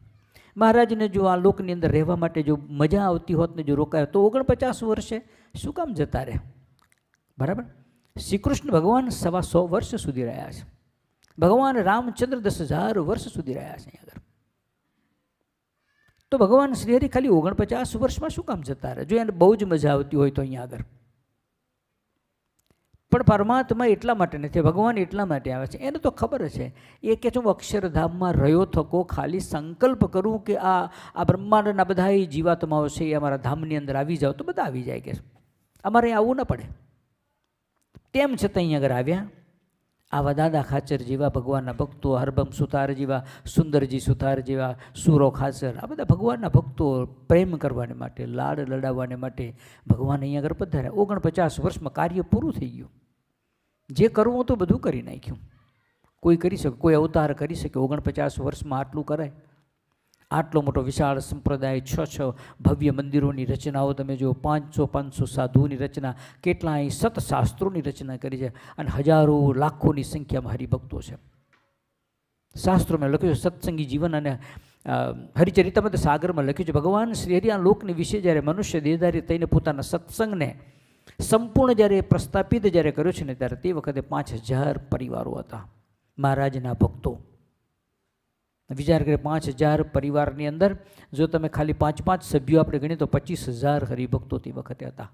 મહારાજને જો આ લોકની અંદર રહેવા માટે જો મજા આવતી હોત ને જો રોકાયો તો 49 વર્ષે શું કામ જતા રહે. બરાબર. શ્રી કૃષ્ણ ભગવાન 125 વર્ષ સુધી રહ્યા છે. ભગવાન રામચંદ્ર 10,000 વર્ષ સુધી રહ્યા છે અહીં આગળ. તો ભગવાન શ્રીહરિ ખાલી 49 વર્ષમાં શું કામ જતા રહે જો એને બહુ જ મજા આવતી હોય તો અહીંયા આગળ. પણ પરમાત્મા એટલા માટે નથી, ભગવાન એટલા માટે આવે છે. એને તો ખબર છે એ કે હું અક્ષરધામમાં રહ્યો થકો ખાલી સંકલ્પ કરું કે આ બ્રહ્માંડના બધા જીવાત્માઓ છે એ અમારા ધામની અંદર આવી જાઓ તો બધા આવી જાય કે અમારે આવવું ન પડે. તેમ છતાં અહીં આગળ આવ્યા. આવા દાદા ખાચર જેવા ભગવાનના ભક્તો, હરભમ સુતાર જેવા, સુંદરજી સુતાર જેવા, સુરો ખાચર, આ બધા ભગવાનના ભક્તો પ્રેમ કરવાને માટે, લાડ લડાવવાને માટે ભગવાન અહીંયા આગળ પધાર્યા. 49 વર્ષમાં કાર્ય પૂરું થઈ ગયું. જે કરવું હતું બધું કરી નાખ્યું. કોઈ કરી શકે, કોઈ અવતાર કરી શકે. 49 વર્ષમાં આટલું કરાય. આટલો મોટો વિશાળ સંપ્રદાય, 6 ભવ્ય મંદિરોની રચનાઓ તમે જો, 500 સાધુની રચના, કેટલાય સતશાસ્ત્રોની રચના કરી છે અને હજારો લાખોની સંખ્યામાં હરિભક્તો છે. શાસ્ત્રોમાં લખ્યું સત્સંગી જીવન અને હરિચરિતમાં સાગરમાં લખ્યું છે, ભગવાન શ્રી હરિ આ લોકની વિશે જ્યારે મનુષ્ય દેહધારી થઈને પોતાના સત્સંગને સંપૂર્ણ જ્યારે પ્રસ્થાપિત જ્યારે કર્યો છે ને, ત્યારે તે વખતે 5000 પરિવારો હતા મહારાજના ભક્તો. વિચાર કરીએ, 5000 પરિવારની અંદર જો તમે ખાલી 5 સભ્યો આપણે ગણીએ તો 25000 હરિભક્તો તે વખતે હતા.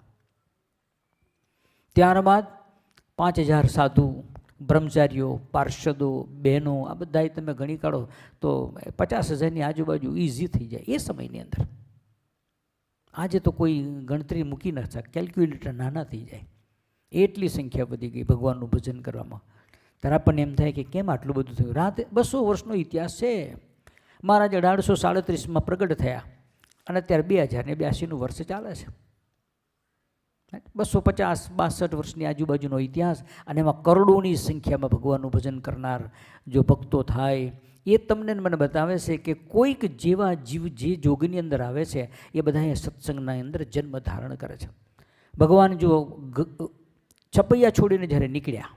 ત્યારબાદ 5000 સાધુ, બ્રહ્મચારીઓ, પાર્ષદો, બહેનો, આ બધાય તમે ગણી કાઢો તો 50,000ની આજુબાજુ ઇઝી થઈ જાય એ સમયની અંદર. આજે તો કોઈ ગણતરી મૂકી ન શકે, કેલ્ક્યુલેટર નાના થઈ જાય, એટલી સંખ્યા વધી ગઈ ભગવાનનું ભજન કરવામાં. ત્યારે આપણને એમ થાય કે કેમ આટલું બધું થયું. રાતે 200 વર્ષનો ઇતિહાસ છે. મહારાજ 1837માં પ્રગટ થયા અને અત્યારે 2082 વર્ષ ચાલે છે. 250-62 વર્ષની આજુબાજુનો ઇતિહાસ, અને એમાં કરોડોની સંખ્યામાં ભગવાનનું ભજન કરનાર જો ભક્તો થાય, એ તમને મને બતાવે છે કે કોઈક જેવા જીવ જે જોગની અંદર આવે છે એ બધા સત્સંગના અંદર જન્મ ધારણ કરે છે. ભગવાન જો છપૈયા છોડીને જ્યારે નીકળ્યા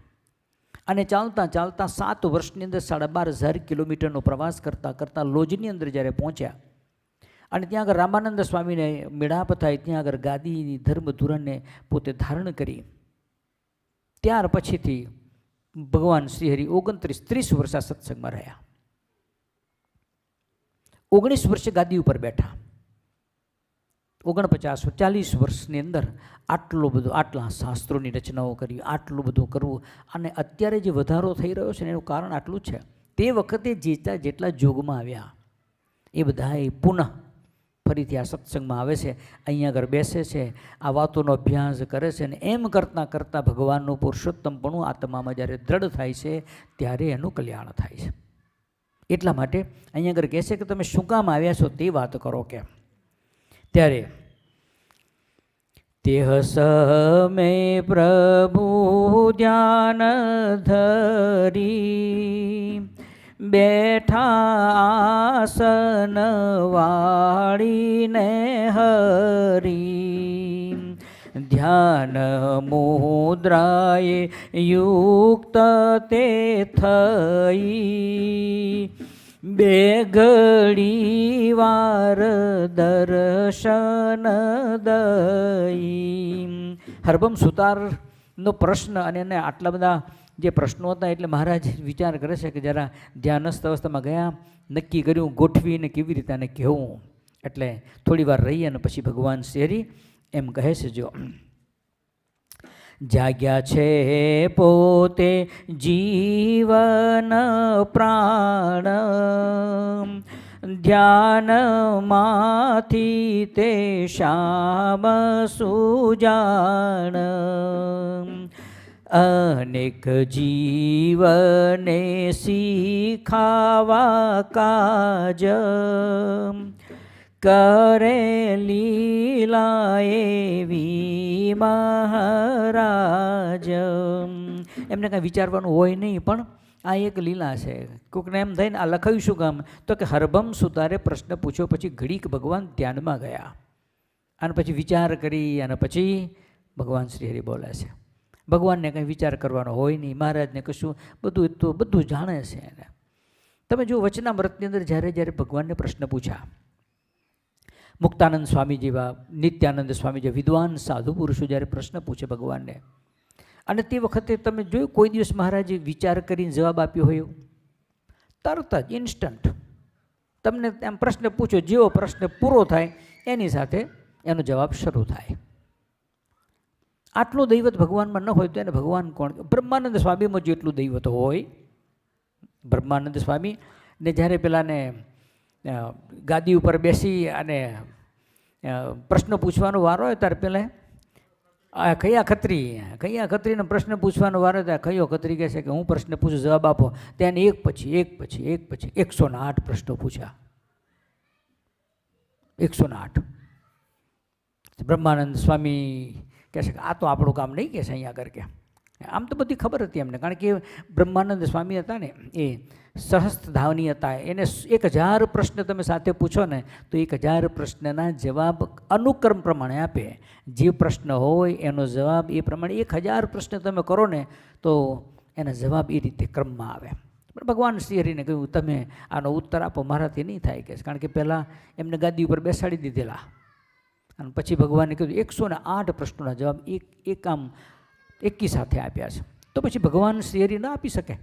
અને ચાલતા ચાલતા 7 વર્ષની અંદર 12,500 કિલોમીટરનો પ્રવાસ કરતાં કરતાં લોજની અંદર જ્યારે પહોંચ્યા અને ત્યાં આગળ રામાનંદ સ્વામીને મેળાપ થાય, ત્યાં આગળ ગાદીની ધર્મધુરાને પોતે ધારણ કરી, ત્યાર પછીથી ભગવાન શ્રી હરિ 29-30 વર્ષ આ સત્સંગમાં રહ્યા. 19 વર્ષે ગાદી ઉપર બેઠા. 49-40 વર્ષની અંદર આટલા શાસ્ત્રોની રચનાઓ કરી, આટલું બધું કરવું. અને અત્યારે જે વધારો થઈ રહ્યો છે ને એનું કારણ આટલું છે, તે વખતે જેટલા જોગમાં આવ્યા એ બધા પુનઃ ફરીથી આ સત્સંગમાં આવે છે, અહીંયા આગળ બેસે છે, આ વાતોનો અભ્યાસ કરે છે, અને એમ કરતાં કરતાં ભગવાનનું પુરુષોત્તમપણું આત્મામાં જ્યારે દ્રઢ થાય છે ત્યારે એનું કલ્યાણ થાય છે. એટલા માટે અહીંયા આગળ કહે છે કે તમે શું કામ આવ્યા છો તે વાત કરો. કેમ? ત્યારે તેહ સમે પ્રભુ ધ્યાન ધરી બેઠા આસન વાળીને હરી, ધ્યાન મુદ્રાએ યુક્ત તે થઈ, બે ઘડી વાર દર્શન દઈ. હરભમ સુતારનો પ્રશ્ન અને એને આટલા બધા જે પ્રશ્નો હતા એટલે મહારાજ વિચાર કરે છે કે જરા ધ્યાનસ્થ અવસ્થામાં ગયા, નક્કી કર્યું ગોઠવીને કેવી રીતે આને કહેવું. એટલે થોડી વાર રહી અને પછી ભગવાન શ્રી એમ કહે છે, જો જાગ્યા છે પોતે જીવન પ્રાણ, ધ્યાનમાંથી તે શ્યામ સુજાણ, અનેક જીવને શીખાવા કાજ, કરે લીલા એવી મહારાજ. એમને કાંઈ વિચારવાનું હોય નહીં, પણ આ એક લીલા છે. કોઈકને એમ થઈને આ લખાયું શું કામ, તો કે હરભમ સુતારે પ્રશ્ન પૂછ્યો પછી ઘડીક ભગવાન ધ્યાનમાં ગયા અને પછી વિચાર કરી અને પછી ભગવાન શ્રી હરિ બોલે છે. ભગવાનને કંઈ વિચાર કરવાનો હોય નહીં, મહારાજને કશું બધું જાણે છે. તમે જો વચનામૃતની અંદર જ્યારે ભગવાનને પ્રશ્ન પૂછ્યા, મુક્તાનંદ સ્વામી જેવા, નિત્યાનંદ સ્વામી જેવા વિદ્વાન સાધુ પુરુષો જ્યારે પ્રશ્ન પૂછે ભગવાનને, અને તે વખતે તમે જોયું કોઈ દિવસ મહારાજે વિચાર કરીને જવાબ આપ્યો હોય? તરત જ ઇન્સ્ટન્ટ તમને એમ પ્રશ્ન પૂછો, જેવો પ્રશ્ન પૂરો થાય એની સાથે એનો જવાબ શરૂ થાય. આટલું દૈવત ભગવાનમાં ન હોય તો એને ભગવાન કોણ? બ્રહ્માનંદ સ્વામીમાં જેટલું દૈવત હોય, બ્રહ્માનંદ સ્વામી ને જ્યારે પેલાને ગાદી ઉપર બેસી અને પ્રશ્ન પૂછવાનો વારો હોય ત્યારે પહેલાં કયા ખત્રીનો પ્રશ્ન પૂછવાનો વારો થાય, કયો ખત્રી કહે છે કે હું પ્રશ્ન પૂછું, જવાબ આપો. તેને એક પછી 108 પ્રશ્નો પૂછ્યા. 108. બ્રહ્માનંદ સ્વામી કહે છે કે આ તો આપણું કામ નહીં, કહે છે અહીંયા આગળ. કે આમ તો બધી ખબર હતી એમને, કારણ કે બ્રહ્માનંદ સ્વામી હતા ને એ સહસ્ત્રધાવની હતા. એને 1000 પ્રશ્ન તમે સાથે પૂછો ને તો 1000 પ્રશ્નના જવાબ અનુક્રમ પ્રમાણે આપે. જે પ્રશ્ન હોય એનો જવાબ એ પ્રમાણે 1000 પ્રશ્ન તમે કરો ને તો એના જવાબ એ રીતે ક્રમમાં આવે. પણ ભગવાન શ્રી હરિને કહ્યું તમે આનો ઉત્તર આપો, મારાથી નહીં થાય કે, કારણ કે પહેલાં એમને ગાદી ઉપર બેસાડી દીધેલા અને પછી ભગવાને કીધું 108 પ્રશ્નોના જવાબ એક આમ એકી સાથે આપ્યા છે, તો પછી ભગવાન શ્રી હરિ ન આપી શકે?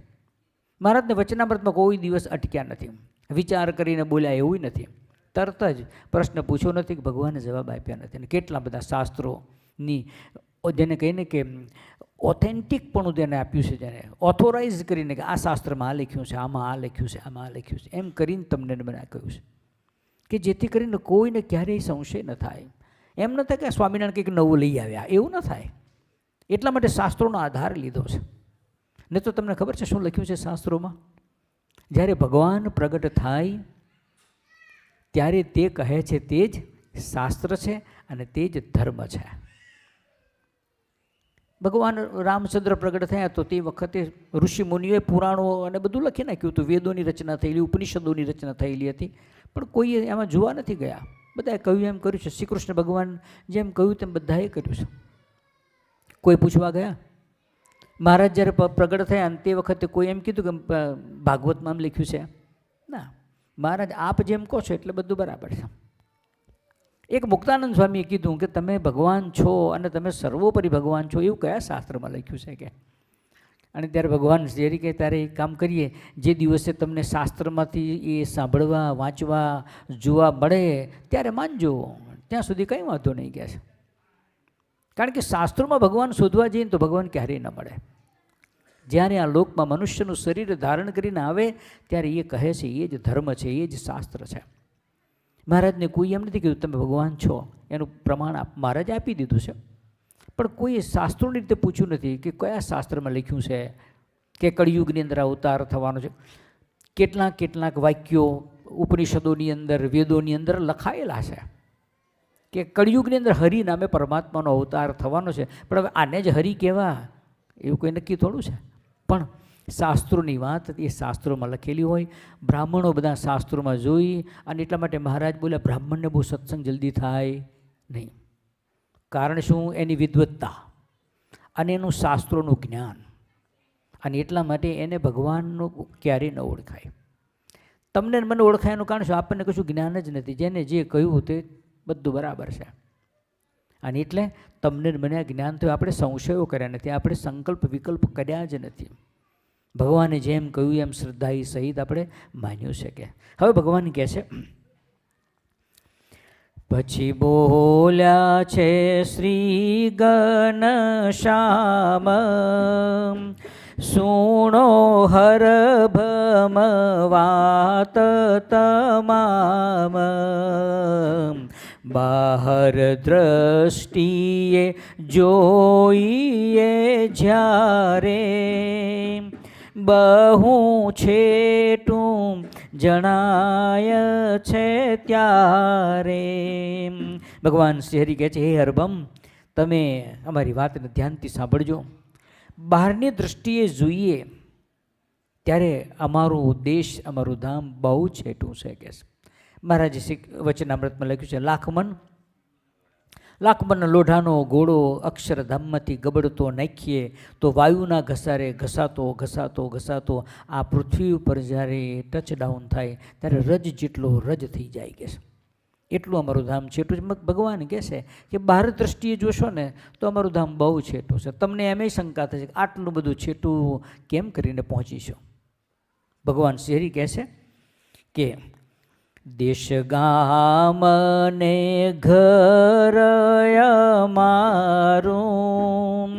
મહારાજને વચનામૃતમાં કોઈ દિવસ અટક્યા નથી, વિચાર કરીને બોલ્યા એવું નથી, તરત જ પ્રશ્ન પૂછ્યો નથી કે ભગવાને જવાબ આપ્યા નથી. અને કેટલા બધા શાસ્ત્રોની જેને કહીને કે ઓથેન્ટિકપણું તેને આપ્યું છે, જેને ઓથોરાઇઝ કરીને કે આ શાસ્ત્રમાં આ લખ્યું છે, આમાં આ લખ્યું છે, આમાં આ લખ્યું છે, એમ કરીને તમને મને કહ્યું છે કે જેથી કરીને કોઈને ક્યારેય સંશય ન થાય. એમ ન થાય કે સ્વામિનારાયણ કંઈક નવું લઈ આવ્યા, એવું ન થાય. એટલા માટે શાસ્ત્રોનો આધાર લીધો છે. ને તો તમને ખબર છે શું લખ્યું છે શાસ્ત્રોમાં? જ્યારે ભગવાન પ્રગટ થાય ત્યારે તે કહે છે તે જ શાસ્ત્ર છે અને તે જ ધર્મ છે. ભગવાન રામચંદ્ર પ્રગટ થયા તો તે વખતે ઋષિ મુનિઓએ પુરાણો અને બધું લખી નાખ્યું હતું, વેદોની રચના થયેલી, ઉપનિષદોની રચના થયેલી હતી, પણ કોઈએ એમાં જોવા નથી ગયા. બધાએ કહ્યું એમ કર્યું છે. શ્રી કૃષ્ણ ભગવાન જેમ કહ્યું તેમ બધાએ કર્યું છે. કોઈ પૂછવા ગયા? મહારાજ જ્યારે પ્રગટ થયા અને તે વખતે કોઈ એમ કીધું કે ભાગવતમાં આમ લખ્યું છે? ના, મહારાજ આપ જેમ કહો છો એટલે બધું બરાબર છે. એક મુક્તાનંદ સ્વામીએ કીધું કે તમે ભગવાન છો અને તમે સર્વોપરી ભગવાન છો એવું કયા શાસ્ત્રમાં લખ્યું છે કે? અને ત્યારે ભગવાન શ્રી કહે ત્યારે એક કામ કરીએ, જે દિવસે તમને શાસ્ત્રમાંથી એ સાંભળવા, વાંચવા, જોવા મળે ત્યારે માનજો, ત્યાં સુધી કંઈ વાંધો નહીં કહે છે. કારણ કે શાસ્ત્રોમાં ભગવાન શોધવા જઈએ તો ભગવાન ક્યારેય ન મળે. જ્યારે આ લોકમાં મનુષ્યનું શરીર ધારણ કરીને આવે ત્યારે એ કહે છે એ જ ધર્મ છે, એ જ શાસ્ત્ર છે. મહારાજને કોઈ એમ નથી કીધું તમે ભગવાન છો, એનું પ્રમાણ મહારાજે આપી દીધું છે, પણ કોઈએ શાસ્ત્રોની રીતે પૂછ્યું નથી કે કયા શાસ્ત્રમાં લખ્યું છે કે કળિયુગની અંદર અવતાર થવાનો છે. કેટલાક વાક્યો ઉપનિષદોની અંદર, વેદોની અંદર લખાયેલા છે કે કળિયુગની અંદર હરિ નામે પરમાત્માનો અવતાર થવાનો છે, પણ હવે આને જ હરિ કહેવા એવું કોઈ નક્કી થોડું છે. પણ શાસ્ત્રોની વાત એ શાસ્ત્રોમાં લખેલી હોય. બ્રાહ્મણો બધા શાસ્ત્રોમાં જોઈ અને એટલા માટે મહારાજ બોલ્યા બ્રાહ્મણને બહુ સત્સંગ જલ્દી થાય નહીં. કારણ શું? એની વિદ્વત્તા અને એનું શાસ્ત્રોનું જ્ઞાન, અને એટલા માટે એને ભગવાનનું ક્યારેય ન ઓળખાય. તમને મને ઓળખાયનું કારણ શું? આપણને કશું જ્ઞાન જ નથી. જેને જે કહ્યું તે બધું બરાબર છે. અને એટલે તમને મને જ્ઞાન થયું, આપણે સંશયો કર્યા નથી, આપણે સંકલ્પ વિકલ્પ કર્યા જ નથી. ભગવાને જેમ કહ્યું એમ શ્રદ્ધા સહિત આપણે માન્યું છે. કે હવે ભગવાન કહે છે, પછી બોલ્યા છે શ્રી ઘનશ્યામ, સુણો હરભમ વાત તમામ, બહાર દ્રષ્ટિએ જોઈએ જ્યારે, બહુ છેટું જણાય છે ત્યારે. ભગવાન શ્રી હરિ કહે છે હે હરભમ, તમે અમારી વાતને ધ્યાનથી સાંભળજો. બહારની દૃષ્ટિએ જોઈએ ત્યારે અમારું દેશ, અમારું ધામ બહુ છેટું છે કે મહારાજે વચનામૃતમાં લખ્યું છે, લાખમન લોઢાનો ઘોડો અક્ષરધામમાંથી ગબડતો નાખીએ તો વાયુના ઘસારે ઘસાતો આ પૃથ્વી ઉપર જ્યારે ટચડાઉન થાય ત્યારે રજ જેટલો રજ થઈ જાય કે એટલું અમારું ધામ છેટું છે. ભગવાન કહે છે કે બહાર દ્રષ્ટિએ જોશો ને તો અમારું ધામ બહુ છેટું છે. તમને એમ શંકા થશે કે આટલું બધું છેટું કેમ કરીને પહોંચીશો? ભગવાન શ્રી હરિ કહે છે કે દેશ ગામ ને ઘર અમારું,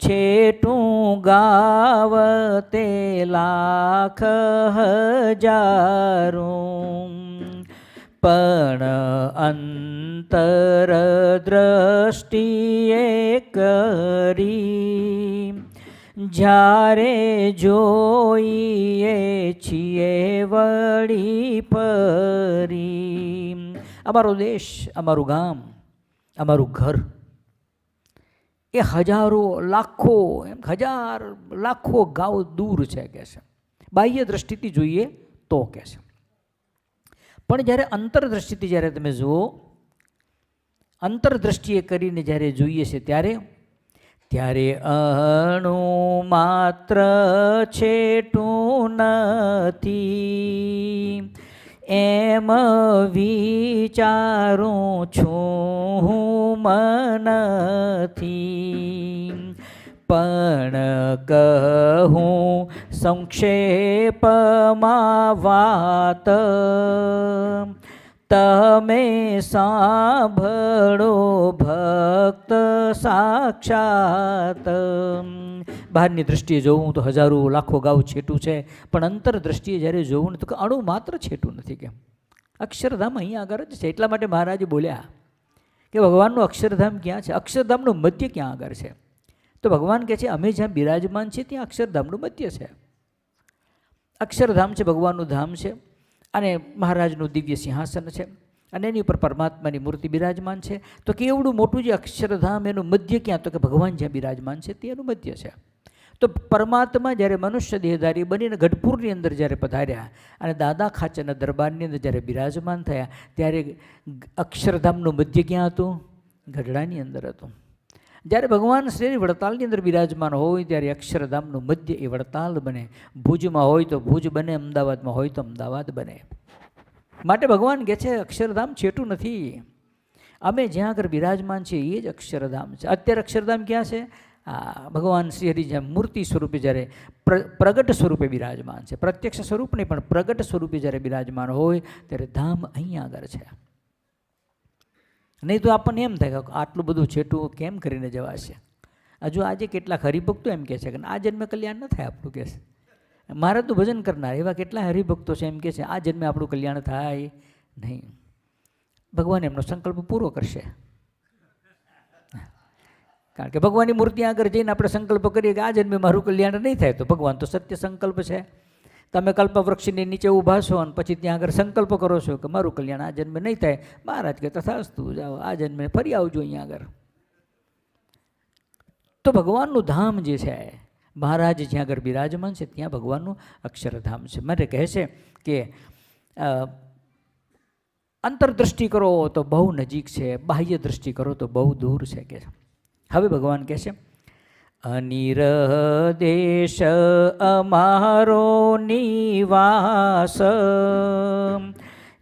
છેટું ગાવ તે લાખ હજારું, પણ અંતર દ્રષ્ટિએ કરી જ્યારે જોઈએ છીએ વળી પરી. અમારો દેશ, અમારું ગામ, અમારું ઘર એ હજારો લાખો લાખો ગાઉ દૂર છે કે છે. બાહ્ય દ્રષ્ટિથી જોઈએ તો કે છે, પણ જ્યારે અંતરદ્રષ્ટિથી જ્યારે તમે જુઓ, અંતરદ્રષ્ટિએ કરીને જ્યારે જોઈએ છે ત્યારે ત્યારે અણુ માત્ર છેટું નથી, એમ વિચારું છું હું મનથી. પણ કહું સંક્ષેપમાં વાત, તમે સાંભળો ભક્ત સાક્ષાત. બહારની દૃષ્ટિએ જોવું તો હજારો લાખો ગાઉ છેટું છે, પણ અંતર દ્રષ્ટિએ જ્યારે જોવું ને તો અણુ માત્ર છેટું નથી. કેમ? અક્ષરધામ અહીંયા આગળ જ છે. એટલા માટે મહારાજ બોલ્યા કે ભગવાનનું અક્ષરધામ ક્યાં છે, અક્ષરધામનું મધ્ય ક્યાં આગળ છે? તો ભગવાન કહે છે અમે જ્યાં બિરાજમાન છીએ ત્યાં અક્ષરધામનું મધ્ય છે. અક્ષરધામ છે ભગવાનનું ધામ છે, અને મહારાજનું દિવ્ય સિંહાસન છે, અને એની ઉપર પરમાત્માની મૂર્તિ બિરાજમાન છે. તો કેવડું મોટું જે અક્ષરધામ, એનું મધ્ય ક્યાં? તો કે ભગવાન જ્યાં બિરાજમાન છે તે એનું મધ્ય છે. તો પરમાત્મા જ્યારે મનુષ્ય દેહધારી બનીને ગઢપુરની અંદર જ્યારે પધાર્યા અને દાદા ખાચરના દરબારની અંદર જ્યારે બિરાજમાન થયા, ત્યારે અક્ષરધામનું મધ્ય ક્યાં હતું? ગઢડાની અંદર હતું. જ્યારે ભગવાન શ્રી વડતાલની અંદર બિરાજમાન હોય ત્યારે અક્ષરધામનું મધ્ય એ વડતાલ બને. ભુજમાં હોય તો ભુજ બને, અમદાવાદમાં હોય તો અમદાવાદ બને. માટે ભગવાન કહે છે અક્ષરધામ છેટું નથી, અમે જ્યાં આગળ બિરાજમાન છીએ એ જ અક્ષરધામ છે. અત્યારે અક્ષરધામ ક્યાં છે? ભગવાન શ્રી હરિ જ્યાં મૂર્તિ સ્વરૂપે જ્યારે પ્રગટ સ્વરૂપે બિરાજમાન છે, પ્રત્યક્ષ સ્વરૂપ નહીં પણ પ્રગટ સ્વરૂપે જ્યારે બિરાજમાન હોય ત્યારે ધામ અહીંયા આગળ છે. નહીં તો આપણને એમ થાય કે આટલું બધું છેટું કેમ કરીને જવાશે. હજુ આજે કેટલાક હરિભક્તો એમ કહે છે કે આ જન્મે કલ્યાણ ન થાય આપણું, કહે છે. મારે તો ભજન કરનાર એવા કેટલા હરિભક્તો છે એમ કહે છે આ જન્મે આપણું કલ્યાણ થાય નહીં. ભગવાન એમનો સંકલ્પ પૂરો કરશે. કારણ કે ભગવાનની મૂર્તિ આગળ જઈને આપણે સંકલ્પ કરીએ કે આ જન્મે મારું કલ્યાણ નહીં થાય, તો ભગવાન તો સત્ય સંકલ્પ છે. તમે કલ્પવૃક્ષની નીચે ઊભા છો અને પછી ત્યાં આગળ સંકલ્પ કરો છો કે મારું કલ્યાણ આ જન્મે નહીં થાય. મહારાજ કે તથાસ્તુ, જાઓ આ જન્મે ફરી આવજો અહીંયા આગળ. તો ભગવાનનું ધામ જે છે, મહારાજ જ્યાં આગળ બિરાજમાન છે ત્યાં ભગવાનનું અક્ષરધામ છે. માટે કહે છે કે અંતરદ્રષ્ટિ કરો તો બહુ નજીક છે, બાહ્ય દ્રષ્ટિ કરો તો બહુ દૂર છે. કે હવે ભગવાન કહે છે અનિરહ દેશ અમારો નિવાસ,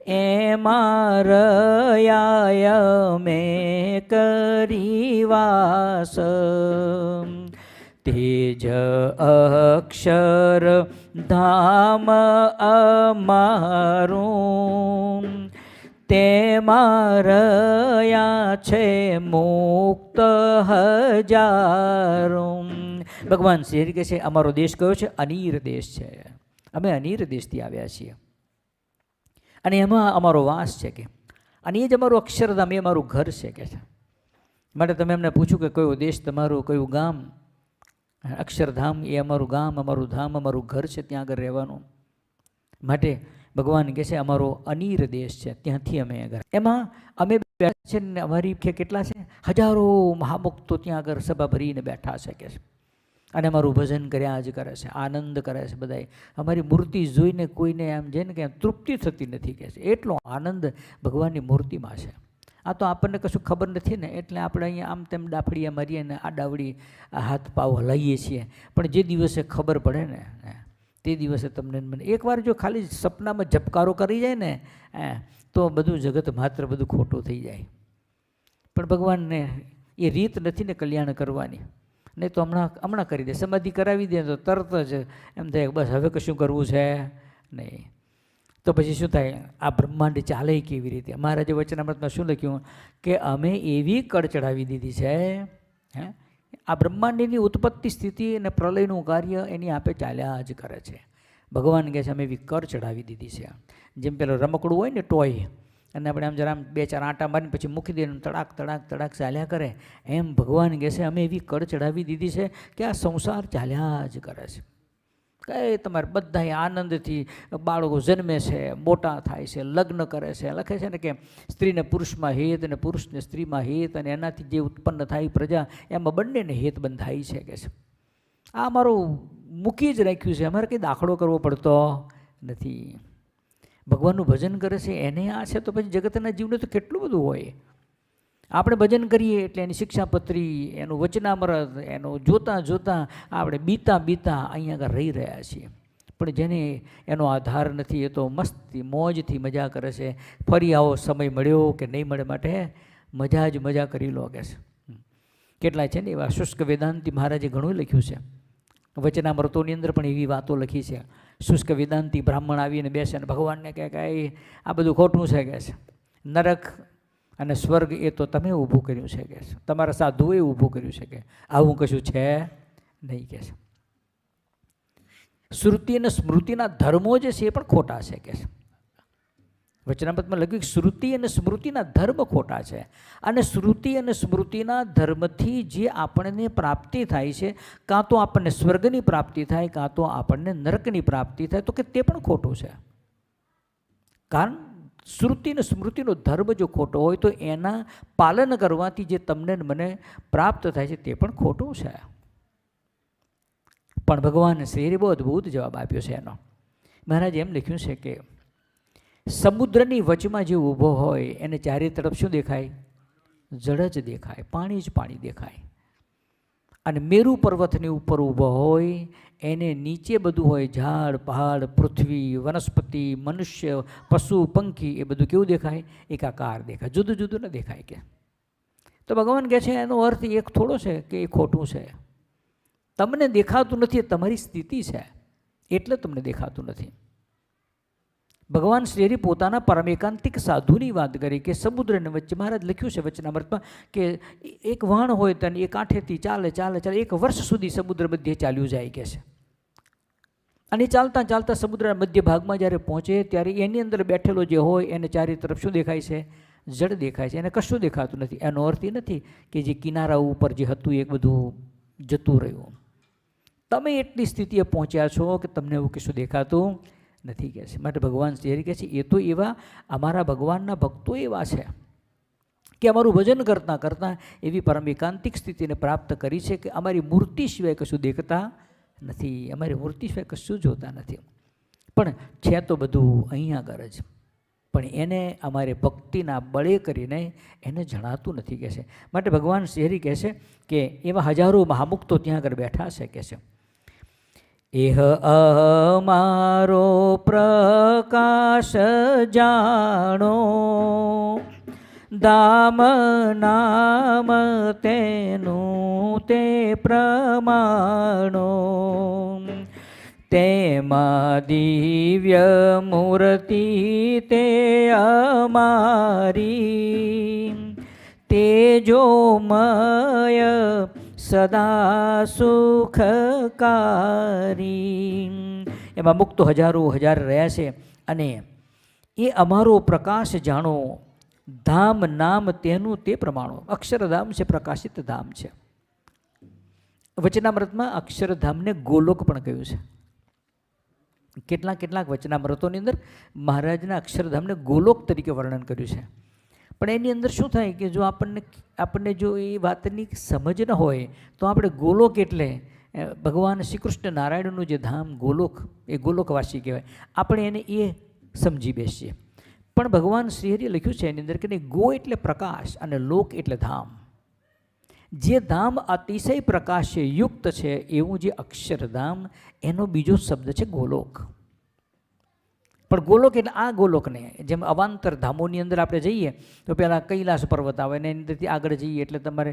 એમાં રહ્યા મેં કરી વાસ. તેજ અક્ષર ધામ અમારું, તેમાં રહ્યા છે મુક્ત હજારો. ભગવાન શ્રી કહે છે અમારો દેશ કયો છે? અનીર દેશ છે. અમે અનીર દેશથી આવ્યા છીએ અને એમાં અમારો વાસ છે. કે અને એ જ અમારું અક્ષરધામ, એ અમારું ઘર છે. કે છે માટે તમે એમને પૂછ્યું કે કયો દેશ તમારું, કયું ગામ? અક્ષરધામ એ અમારું ગામ, અમારું ધામ, અમારું ઘર છે, ત્યાં આગળ રહેવાનું. માટે ભગવાન કહે છે અમારો અનીર દેશ છે, ત્યાંથી અમે આગળ. એમાં અમે બેઠા છે ને અમારી કેટલા છે? હજારો મહાભક્તો ત્યાં આગળ સભા ભરીને બેઠા છે. કે છે અને અમારું ભજન કર્યા જ કરે છે, આનંદ કરે છે બધાય. અમારી મૂર્તિ જોઈને કોઈને એમ જેને કે તૃપ્તિ થતી નથી. કે છે એટલો આનંદ ભગવાનની મૂર્તિમાં છે. આ તો આપણને કશું ખબર નથી ને, એટલે આપણે અહીંયા આમ તેમ ડાફડીએ મારીએ ને આડાવડી હાથ પાવ હલાવીએ છીએ. પણ જે દિવસે ખબર પડે ને તે દિવસે તમને મને એકવાર જો ખાલી સપનામાં ઝબકારો કરી જાય ને તો બધું જગત માત્ર બધું ખોટું થઈ જાય. પણ ભગવાનને એ રીત નથી ને કલ્યાણ કરવાની. નહીં તો હમણાં કરી દે, સમાધિ કરાવી દે તો તરત જ એમ થાય બસ હવે કશું કરવું છે નહીં. તો પછી શું થાય? આ બ્રહ્માંડ ચાલે કેવી રીતે? મહારાજે વચનામૃતમાં શું લખ્યું કે અમે એવી કળ ચડાવી દીધી છે, આ બ્રહ્માંડની ઉત્પત્તિ સ્થિતિ અને પ્રલયનું કાર્ય એની આપે ચાલ્યા જ કરે છે. ભગવાન કહે છે અમે એવી કર ચડાવી દીધી છે. જેમ પેલું રમકડું હોય ને ટોય, અને આપણે આમ જરા બે ચાર આંટા મારીને પછી મૂકી દઈએ તડાક તડાક તડાક ચાલ્યા કરે, એમ ભગવાન કહે છે અમે એવી કર ચડાવી દીધી છે કે આ સંસાર ચાલ્યા જ કરે છે. કઈ તમારે બધા આનંદથી બાળકો જન્મે છે, મોટા થાય છે, લગ્ન કરે છે. લખે છે ને કે સ્ત્રીને પુરુષમાં હેત અને પુરુષને સ્ત્રીમાં હેત, અને એનાથી જે ઉત્પન્ન થાય પ્રજા એમાં બંનેને હેત બંધાય છે. કે છે આ અમારું મૂકી જ રાખ્યું છે, અમારે કંઈ દાખલો કરવો પડતો નથી. ભગવાનનું ભજન કરે છે એને આ છે, તો પછી જગતના જીવને તો કેટલું બધું હોય. આપણે ભજન કરીએ એટલે એની શિક્ષાપત્રી, એનું વચનામૃત, એનું જોતાં જોતાં આપણે બીતા બીતા અહીંયા આગળ રહી રહ્યા છીએ. પણ જેને એનો આધાર નથી એ તો મસ્તી મોજથી મજા કરે છે. ફરી આવો સમય મળ્યો કે નહીં મળે માટે મજા જ મજા કરી લો કે છે. કેટલાય છે ને એવા શુષ્ક વેદાંતિ મહારાજે ઘણું લખ્યું છે. વચનામૃતોની અંદર પણ એવી વાતો લખી છે. શુષ્ક વેદાંતિ બ્રાહ્મણ આવીને બેસે અને ભગવાનને કહે કે આ બધું ખોટું છે કે છે. નરક અને સ્વર્ગ એ તો તમે ઊભું કર્યું છે કે છે, તમારા સાધુએ ઊભું કર્યું છે કે આવું કશું છે નહીં કે છે. શ્રુતિ અને સ્મૃતિના ધર્મો જે છે એ પણ ખોટા છે કે છે. વચનામૃતમાં લખ્યું કે શ્રુતિ અને સ્મૃતિના ધર્મ ખોટા છે, અને શ્રુતિ અને સ્મૃતિના ધર્મથી જે આપણને પ્રાપ્તિ થાય છે, કાં તો આપણને સ્વર્ગની પ્રાપ્તિ થાય, કાં તો આપણને નરકની પ્રાપ્તિ થાય, તો કે તે પણ ખોટું છે. કારણ શ્રુતિ અને સ્મૃતિનો ધર્મ જો ખોટો હોય તો એના પાલન કરવાથી જે તમને મને પ્રાપ્ત થાય છે તે પણ ખોટું છે. પણ ભગવાન શ્રીએ બહુ અદ્ભુત જવાબ આપ્યો છે એનો. મહારાજે એમ લખ્યું છે કે સમુદ્રની વચમાં જે ઊભો હોય એને ચારે તરફ શું દેખાય? જળ જ દેખાય, પાણી જ પાણી દેખાય. અને મેરુ પર્વતની ઉપર ઊભો હોય એને નીચે બધું હોય, ઝાડ પહાડ પૃથ્વી વનસ્પતિ મનુષ્ય પશુ પંખી, એ બધું કેવું દેખાય? એકાકાર દેખાય, જુદું જુદું ન દેખાય કે. તો ભગવાન કહે છે એનો અર્થ એક થોડો છે કે એ ખોટું છે. તમને દેખાતું નથી એ તમારી સ્થિતિ છે, એટલે તમને દેખાતું નથી. ભગવાન શ્રીહરિ પોતાના પરમ એકાંતિક સાધુની વાત કરી કે સમુદ્રને વચ્ચે, મહારાજ લખ્યું છે વચનામૃતમાં કે એક વહાણ હોય તો એ કાંઠેથી ચાલે ચાલે ચાલે 1 વર્ષ સુધી સમુદ્ર મધ્યે ચાલ્યું જાય કે છે. અને ચાલતા ચાલતા સમુદ્રના મધ્ય ભાગમાં જ્યારે પહોંચે ત્યારે એની અંદર બેઠેલો જે હોય એને ચારે તરફ શું દેખાય છે? જળ દેખાય છે, એને કશું દેખાતું નથી. એનો અર્થ એ નથી કે જે કિનારા ઉપર જે હતું એ બધું જતું રહ્યું. તમે એટલી સ્થિતિએ પહોંચ્યા છો કે તમને એવું કશું દેખાતું નથી કહે છે. માટે ભગવાન શ્રી કહે છે એ તો એવા અમારા ભગવાનના ભક્તો એવા છે કે અમારું ભજન કરતાં કરતાં એવી પરમ એકાંતિક સ્થિતિને પ્રાપ્ત કરી છે કે અમારી મૂર્તિ સિવાય કશું દેખતા નથી, અમારી મૂર્તિ સિવાય કશું જોતા નથી. પણ છે તો બધું અહીંયા આગળ જ, પણ એને અમારે ભક્તિના બળે કરીને એને જણાતું નથી કહે છે. માટે ભગવાન શ્રી કહે છે કે એવા હજારો મહામુક્તો ત્યાં આગળ બેઠા છે કે છે. એહ અમારો પ્રકાશ જાણો, દામ નામ તેનું તે પ્રમાણો, તેમાં દિવ્ય મૂર્તિ તે અમારી, તેજોમય સદા સુખકારી. એમાં મુક્તો હજારો હજાર રહ્યા છે અને એ અમારો પ્રકાશ જાણો, ધામ નામ તેનું તે પ્રમાણો. અક્ષરધામ છે, પ્રકાશિત ધામ છે. વચનામૃતમાં અક્ષરધામને ગોલોક પણ કહ્યું છે. કેટલાક વચનામૃતોની અંદર મહારાજના અક્ષરધામને ગોલોક તરીકે વર્ણન કર્યું છે. પણ એની અંદર શું થાય કે જો આપણને જો એ વાતની સમજ ન હોય તો આપણે ગોલોક એટલે ભગવાન શ્રી કૃષ્ણ નારાયણનું જે ધામ ગોલોક, એ ગોલોકવાસી કહેવાય. આપણે એને એ સમજી બેસીએ. પણ ભગવાન શ્રીહરિએ લખ્યું છે એની અંદર કે નહીં, ગો એટલે પ્રકાશ અને લોક એટલે ધામ. જે ધામ અતિશય પ્રકાશે યુક્ત છે એવું જે અક્ષરધામ, એનો બીજો શબ્દ છે ગોલોક. પણ ગોલોક એટલે આ ગોલોકને, જેમ અવાંતર ધામોની અંદર આપણે જઈએ તો પહેલાં કૈલાસ પર્વત આવે ને એની અંદરથી આગળ જઈએ એટલે તમારે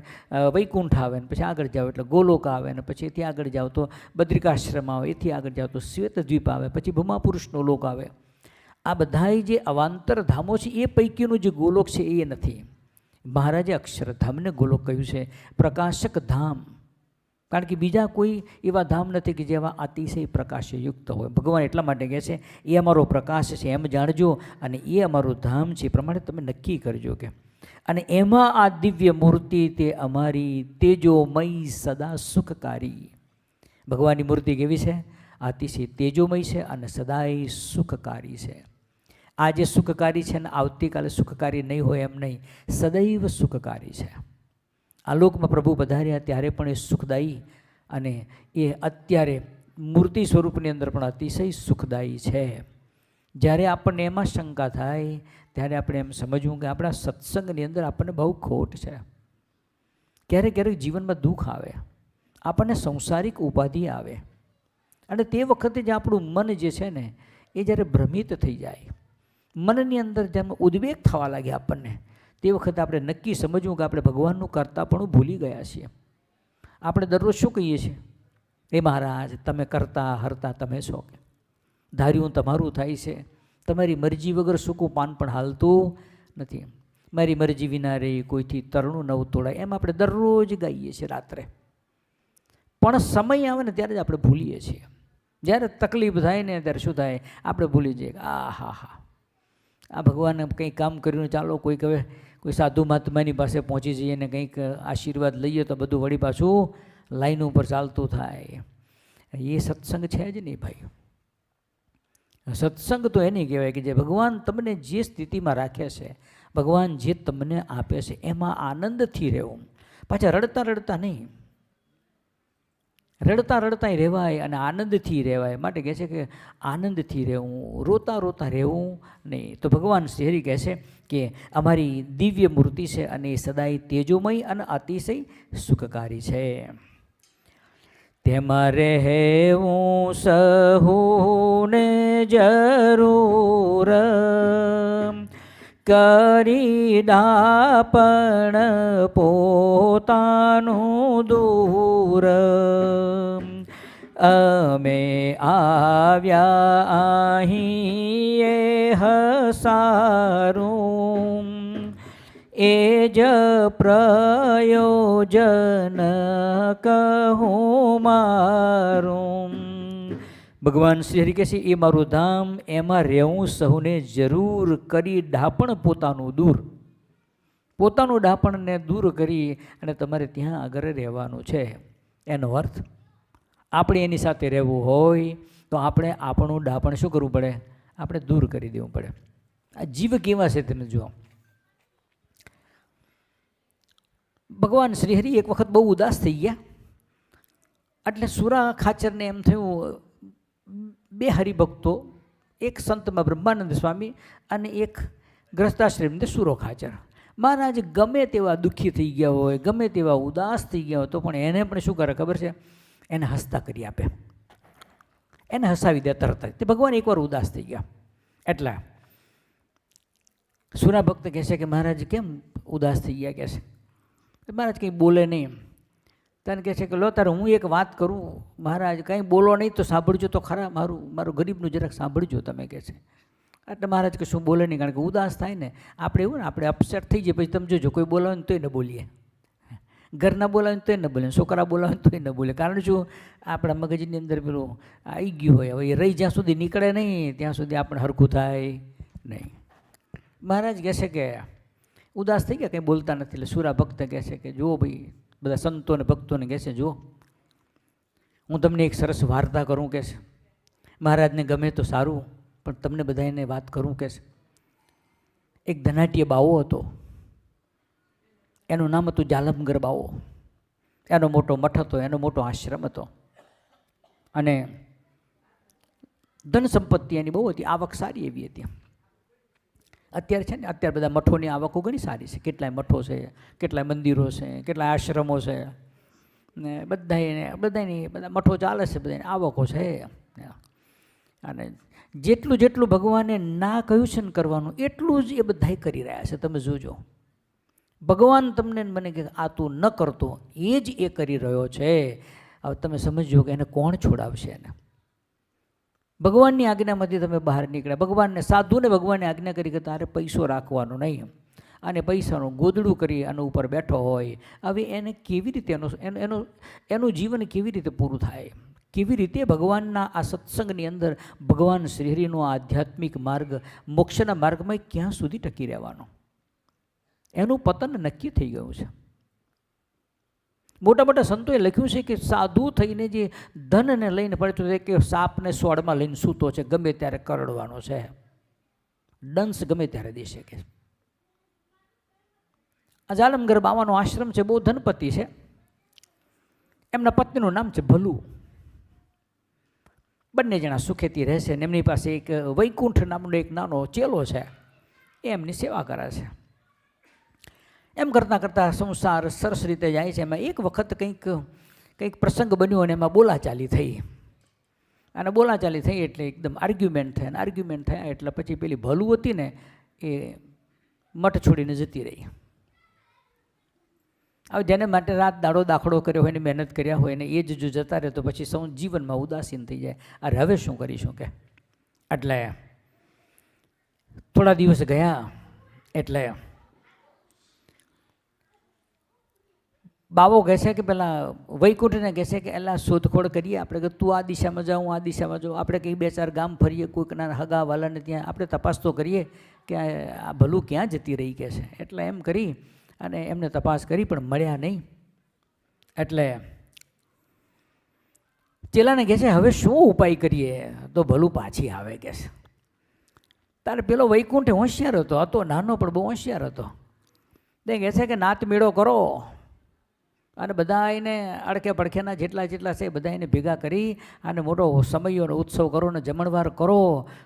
વૈકુંઠ આવે ને પછી આગળ જાઓ એટલે ગોલોક આવે ને પછી એથી આગળ જાઓ તો બદ્રિકાશ્રમ આવે, એથી આગળ જાઓ તો શ્વેતદ્વીપ આવે, પછી ભૂમાપુરુષનો લોક આવે. આ બધાય જે અવાંતર ધામો છે એ પૈકીનું જે ગોલોક છે એ નથી. મહારાજે અક્ષરધામને ગોલોક કહ્યું છે, પ્રકાશક ધામ. કારણ કે બીજા કોઈ એવા ધામ નથી કે જેવા અતિશય પ્રકાશયુક્ત હોય. ભગવાન એટલા માટે કહે છે એ અમારો પ્રકાશ છે એમ જાણજો અને એ અમારું ધામ છે એ પ્રમાણે તમે નક્કી કરજો કે. અને એમાં આ દિવ્ય મૂર્તિ તે અમારી, તેજોમય સદા સુખકારી. ભગવાનની મૂર્તિ કેવી છે? અતિશય તેજોમય છે અને સદાય સુખકારી છે. આ જે સુખકારી છે ને આવતીકાલે સુખકારી નહીં હોય એમ નહીં, સદૈવ સુખકારી છે. આ લોકમાં પ્રભુ પધાર્યા ત્યારે પણ એ સુખદાયી અને એ અત્યારે મૂર્તિ સ્વરૂપની અંદર પણ અતિશય સુખદાયી છે. જ્યારે આપણને એમાં શંકા થાય ત્યારે આપણે એમ સમજવું કે આપણા સત્સંગની અંદર આપણને બહુ ખોટ છે. ક્યારેક ક્યારેક જીવનમાં દુઃખ આવે, આપણને સંસારિક ઉપાધિ આવે, અને તે વખતે જે આપણું મન જે છે ને એ જ્યારે ભ્રમિત થઈ જાય, મનની અંદર જેમ ઉદ્વેગ થવા લાગે આપણને, તે વખતે આપણે નક્કી સમજવું કે આપણે ભગવાનનું કરતાપણું ભૂલી ગયા છીએ. આપણે દરરોજ શું કહીએ છીએ? એ મહારાજ તમે કરતા હરતા તમે છો, ધાર્યું તમારું થાય છે, તમારી મરજી વગર સૂકું પાન પણ હાલતું નથી, મારી મરજી વિના રે કોઈથી તરણું નવ તોડાય, એમ આપણે દરરોજ ગાઈએ છીએ રાત્રે. પણ સમય આવે ને ત્યારે જ આપણે ભૂલીએ છીએ. જ્યારે તકલીફ થાય ને ત્યારે શું થાય? આપણે ભૂલી જઈએ આ ભગવાને કંઈક કામ કર્યું, ચાલો કોઈક હવે કોઈ સાધુ મહાત્માની પાસે પહોંચી જઈએ ને કંઈક આશીર્વાદ લઈએ તો બધું વળી પાછું લાઈન ઉપર ચાલતું થાય. એ સત્સંગ છે જ નહીં ભાઈ. સત્સંગ તો એને કહેવાય કે જે ભગવાન તમને જે સ્થિતિમાં રાખે છે, ભગવાન જે તમને આપે છે એમાં આનંદથી રહેવું. પાછા રડતા રડતા નહીં, રડતા રડતા રહેવાય અને આનંદથી રહેવાય. માટે કહે છે કે આનંદથી રહેવું, રોતા રોતા રહેવું નહીં. તો ભગવાન શ્રી હરિ કહે છે કે અમારી દિવ્ય મૂર્તિ છે અને એ સદાય તેજોમય અને અતિશય સુખકારી છે. તેમાં રહેવું સહુને જરૂર, કરી ડાપણ પોતાનું દૂર. અમે આવ્યા અહીં એ હસારું, એ જ પ્રયોજન કહું મારું. ભગવાન શ્રી હરિ કહે છે એ મારું ધામ, એમાં રહેવું સહુને જરૂર, કરી ડાપણ પોતાનું દૂર. પોતાનું ડાપણને દૂર કરી અને તમારે ત્યાં આગળ રહેવાનું છે. એનો અર્થ આપણે એની સાથે રહેવું હોય તો આપણે આપણું ડાપણ શું કરવું પડે? આપણે દૂર કરી દેવું પડે. આ જીવ કેવા છે તેને જુઓ. ભગવાન શ્રી હરિ એક વખત બહુ ઉદાસ થઈ ગયા, એટલે સુરા ખાચરને એમ થયું, બે હરિભક્તો, એક સંતમાં બ્રહ્માનંદ સ્વામી અને એક ગ્રસ્તાશ્રમ સુરો ખાચર. મહારાજ ગમે તેવા દુઃખી થઈ ગયા હોય, ગમે તેવા ઉદાસ થઈ ગયા હોય તો પણ એને પણ શું કરે ખબર છે? એને હસતા કરી આપે, એને હસાવી દે તરત જ. તે ભગવાન એકવાર ઉદાસ થઈ ગયા એટલે સુરા ભક્ત કહે છે કે મહારાજ કેમ ઉદાસ થઈ ગયા? કહે છે મહારાજ કંઈ બોલે નહીં. તને કહે છે કે લો તારે હું એક વાત કરું મહારાજ, કંઈ બોલો નહીં તો સાંભળજો તો ખરા, મારું ગરીબનું જરાક સાંભળજો તમે. કહે છે એટલે મહારાજ કે શું બોલે નહીં, કારણ કે ઉદાસ થાય ને આપણે એવું ને, આપણે અપસેટ થઈ જાય પછી તમે જોજો કોઈ બોલાવે ને તોય ન બોલીએ, ઘરના બોલાવે ને તોય ન બોલે, છોકરા બોલાવે ને તોય ન બોલે. કારણ શું? આપણા મગજની અંદર પેલું આવી ગયું હોય. હવે એ રહી જ્યાં સુધી નીકળે નહીં ત્યાં સુધી આપણે હરખું થાય નહીં. મહારાજ કહે છે કે ઉદાસ થઈ ગયા, કંઈ બોલતા નથી. એટલે સુરા ભક્ત કહે છે કે જુઓ ભાઈ, બધા સંતો અને ભક્તોને કહે છે જુઓ, હું તમને એક સરસ વાર્તા કરું. કહે છે મહારાજને ગમે તો સારું, પણ તમને બધાને વાત કરું. કહે છે એક ધનાઢ્ય બાવો હતો, એનું નામ હતું જાલમગર બાવો. એનો મોટો મઠ હતો, એનો મોટો આશ્રમ હતો, અને ધન સંપત્તિ એની બહુ હતી, આવક સારી એવી હતી. અત્યારે છે ને, અત્યારે બધા મઠોની આવકો ઘણી સારી છે. કેટલાય મઠો છે, કેટલાય મંદિરો છે, કેટલાય આશ્રમો છે, ને બધા મઠો ચાલે છે, બધાની આવકો છે. અને જેટલું જેટલું ભગવાને ના કહ્યું છે ને કરવાનું, એટલું જ એ બધા કરી રહ્યા છે. તમે જોજો, ભગવાન તમને મને કે આ તું ન કરતો, એ જ એ કરી રહ્યો છે. હવે તમે સમજો કે એને કોણ છોડાવશે? એને ભગવાનની આજ્ઞામાંથી તમે બહાર નીકળ્યા. ભગવાનને, સાધુને ભગવાને આજ્ઞા કરી કે તારે પૈસો રાખવાનો નહીં, અને પૈસાનું ગોદડું કરી આના ઉપર બેઠો હોય. હવે એને કેવી રીતે એનું જીવન કેવી રીતે પૂરું થાય? કેવી રીતે ભગવાનના આ સત્સંગની અંદર ભગવાન શ્રીહરિનો આધ્યાત્મિક માર્ગ, મોક્ષના માર્ગમાં ક્યાં સુધી ટકી રહેવાનો? એનું પતન નક્કી થઈ ગયું છે. મોટા મોટા સંતોએ લખ્યું છે કે સાધુ થઈને જે ધનને લઈને પડતો છે, કે સાપને સોળમાં લઈને સૂતો છે, ગમે ત્યારે કરડવાનો છે, ડંસ ગમે ત્યારે દે શકે. આ જાલમગર બાવાનો આશ્રમ છે, બહુ ધનપતિ છે. એમના પત્નીનું નામ છે ભલુ. બંને જણા સુખેથી રહેશે ને એમની પાસે એક વૈકુંઠ નામનો એક નાનો ચેલો છે, એ એમની સેવા કરે છે. એમ કરતાં કરતાં સંસાર સરસ રીતે જાય છે. એમાં એક વખત કંઈક પ્રસંગ બન્યો અને એમાં બોલાચાલી થઈ, અને બોલાચાલી થઈ એટલે એકદમ આર્ગ્યુમેન્ટ થયા એટલે પછી પેલી ભલું હતી ને એ મઠ છોડીને જતી રહી. હવે જેને માટે રાત દાડો દાખલો કર્યો હોય ને મહેનત કર્યા હોય ને એ જ જો જતા રહે તો પછી સૌ જીવનમાં ઉદાસીન થઈ જાય. અરે હવે શું કરીશું કે. એટલે થોડા દિવસ ગયા એટલે બાવો કહે છે કે પેલા વૈકુંઠને કહે છે કે એલા શોધખોળ કરીએ આપણે, કે તું આ દિશામાં જાઉં આ દિશામાં જાઉં, આપણે કંઈ 2-4 ગામ ફરીએ, કોઈકના હગા વાલાને ત્યાં આપણે તપાસ તો કરીએ કે આ ભલું ક્યાં જતી રહી કે છે. એટલે એમ કરી અને એમને તપાસ કરી પણ મળ્યા નહીં. એટલે ચેલાને કહે છે હવે શું ઉપાય કરીએ તો ભલું પાછી આવે કે છે. તારે પેલો વૈકુંઠ હોશિયાર હતો નાનો પણ બહુ હોશિયાર હતો. તે કહે છે કે નાત મેળો કરો અને બધા એને અડકે પડખેના જેટલા છે બધા એને ભેગા કરી અને મોટો સમયોનો ઉત્સવ કરો ને જમણવાર કરો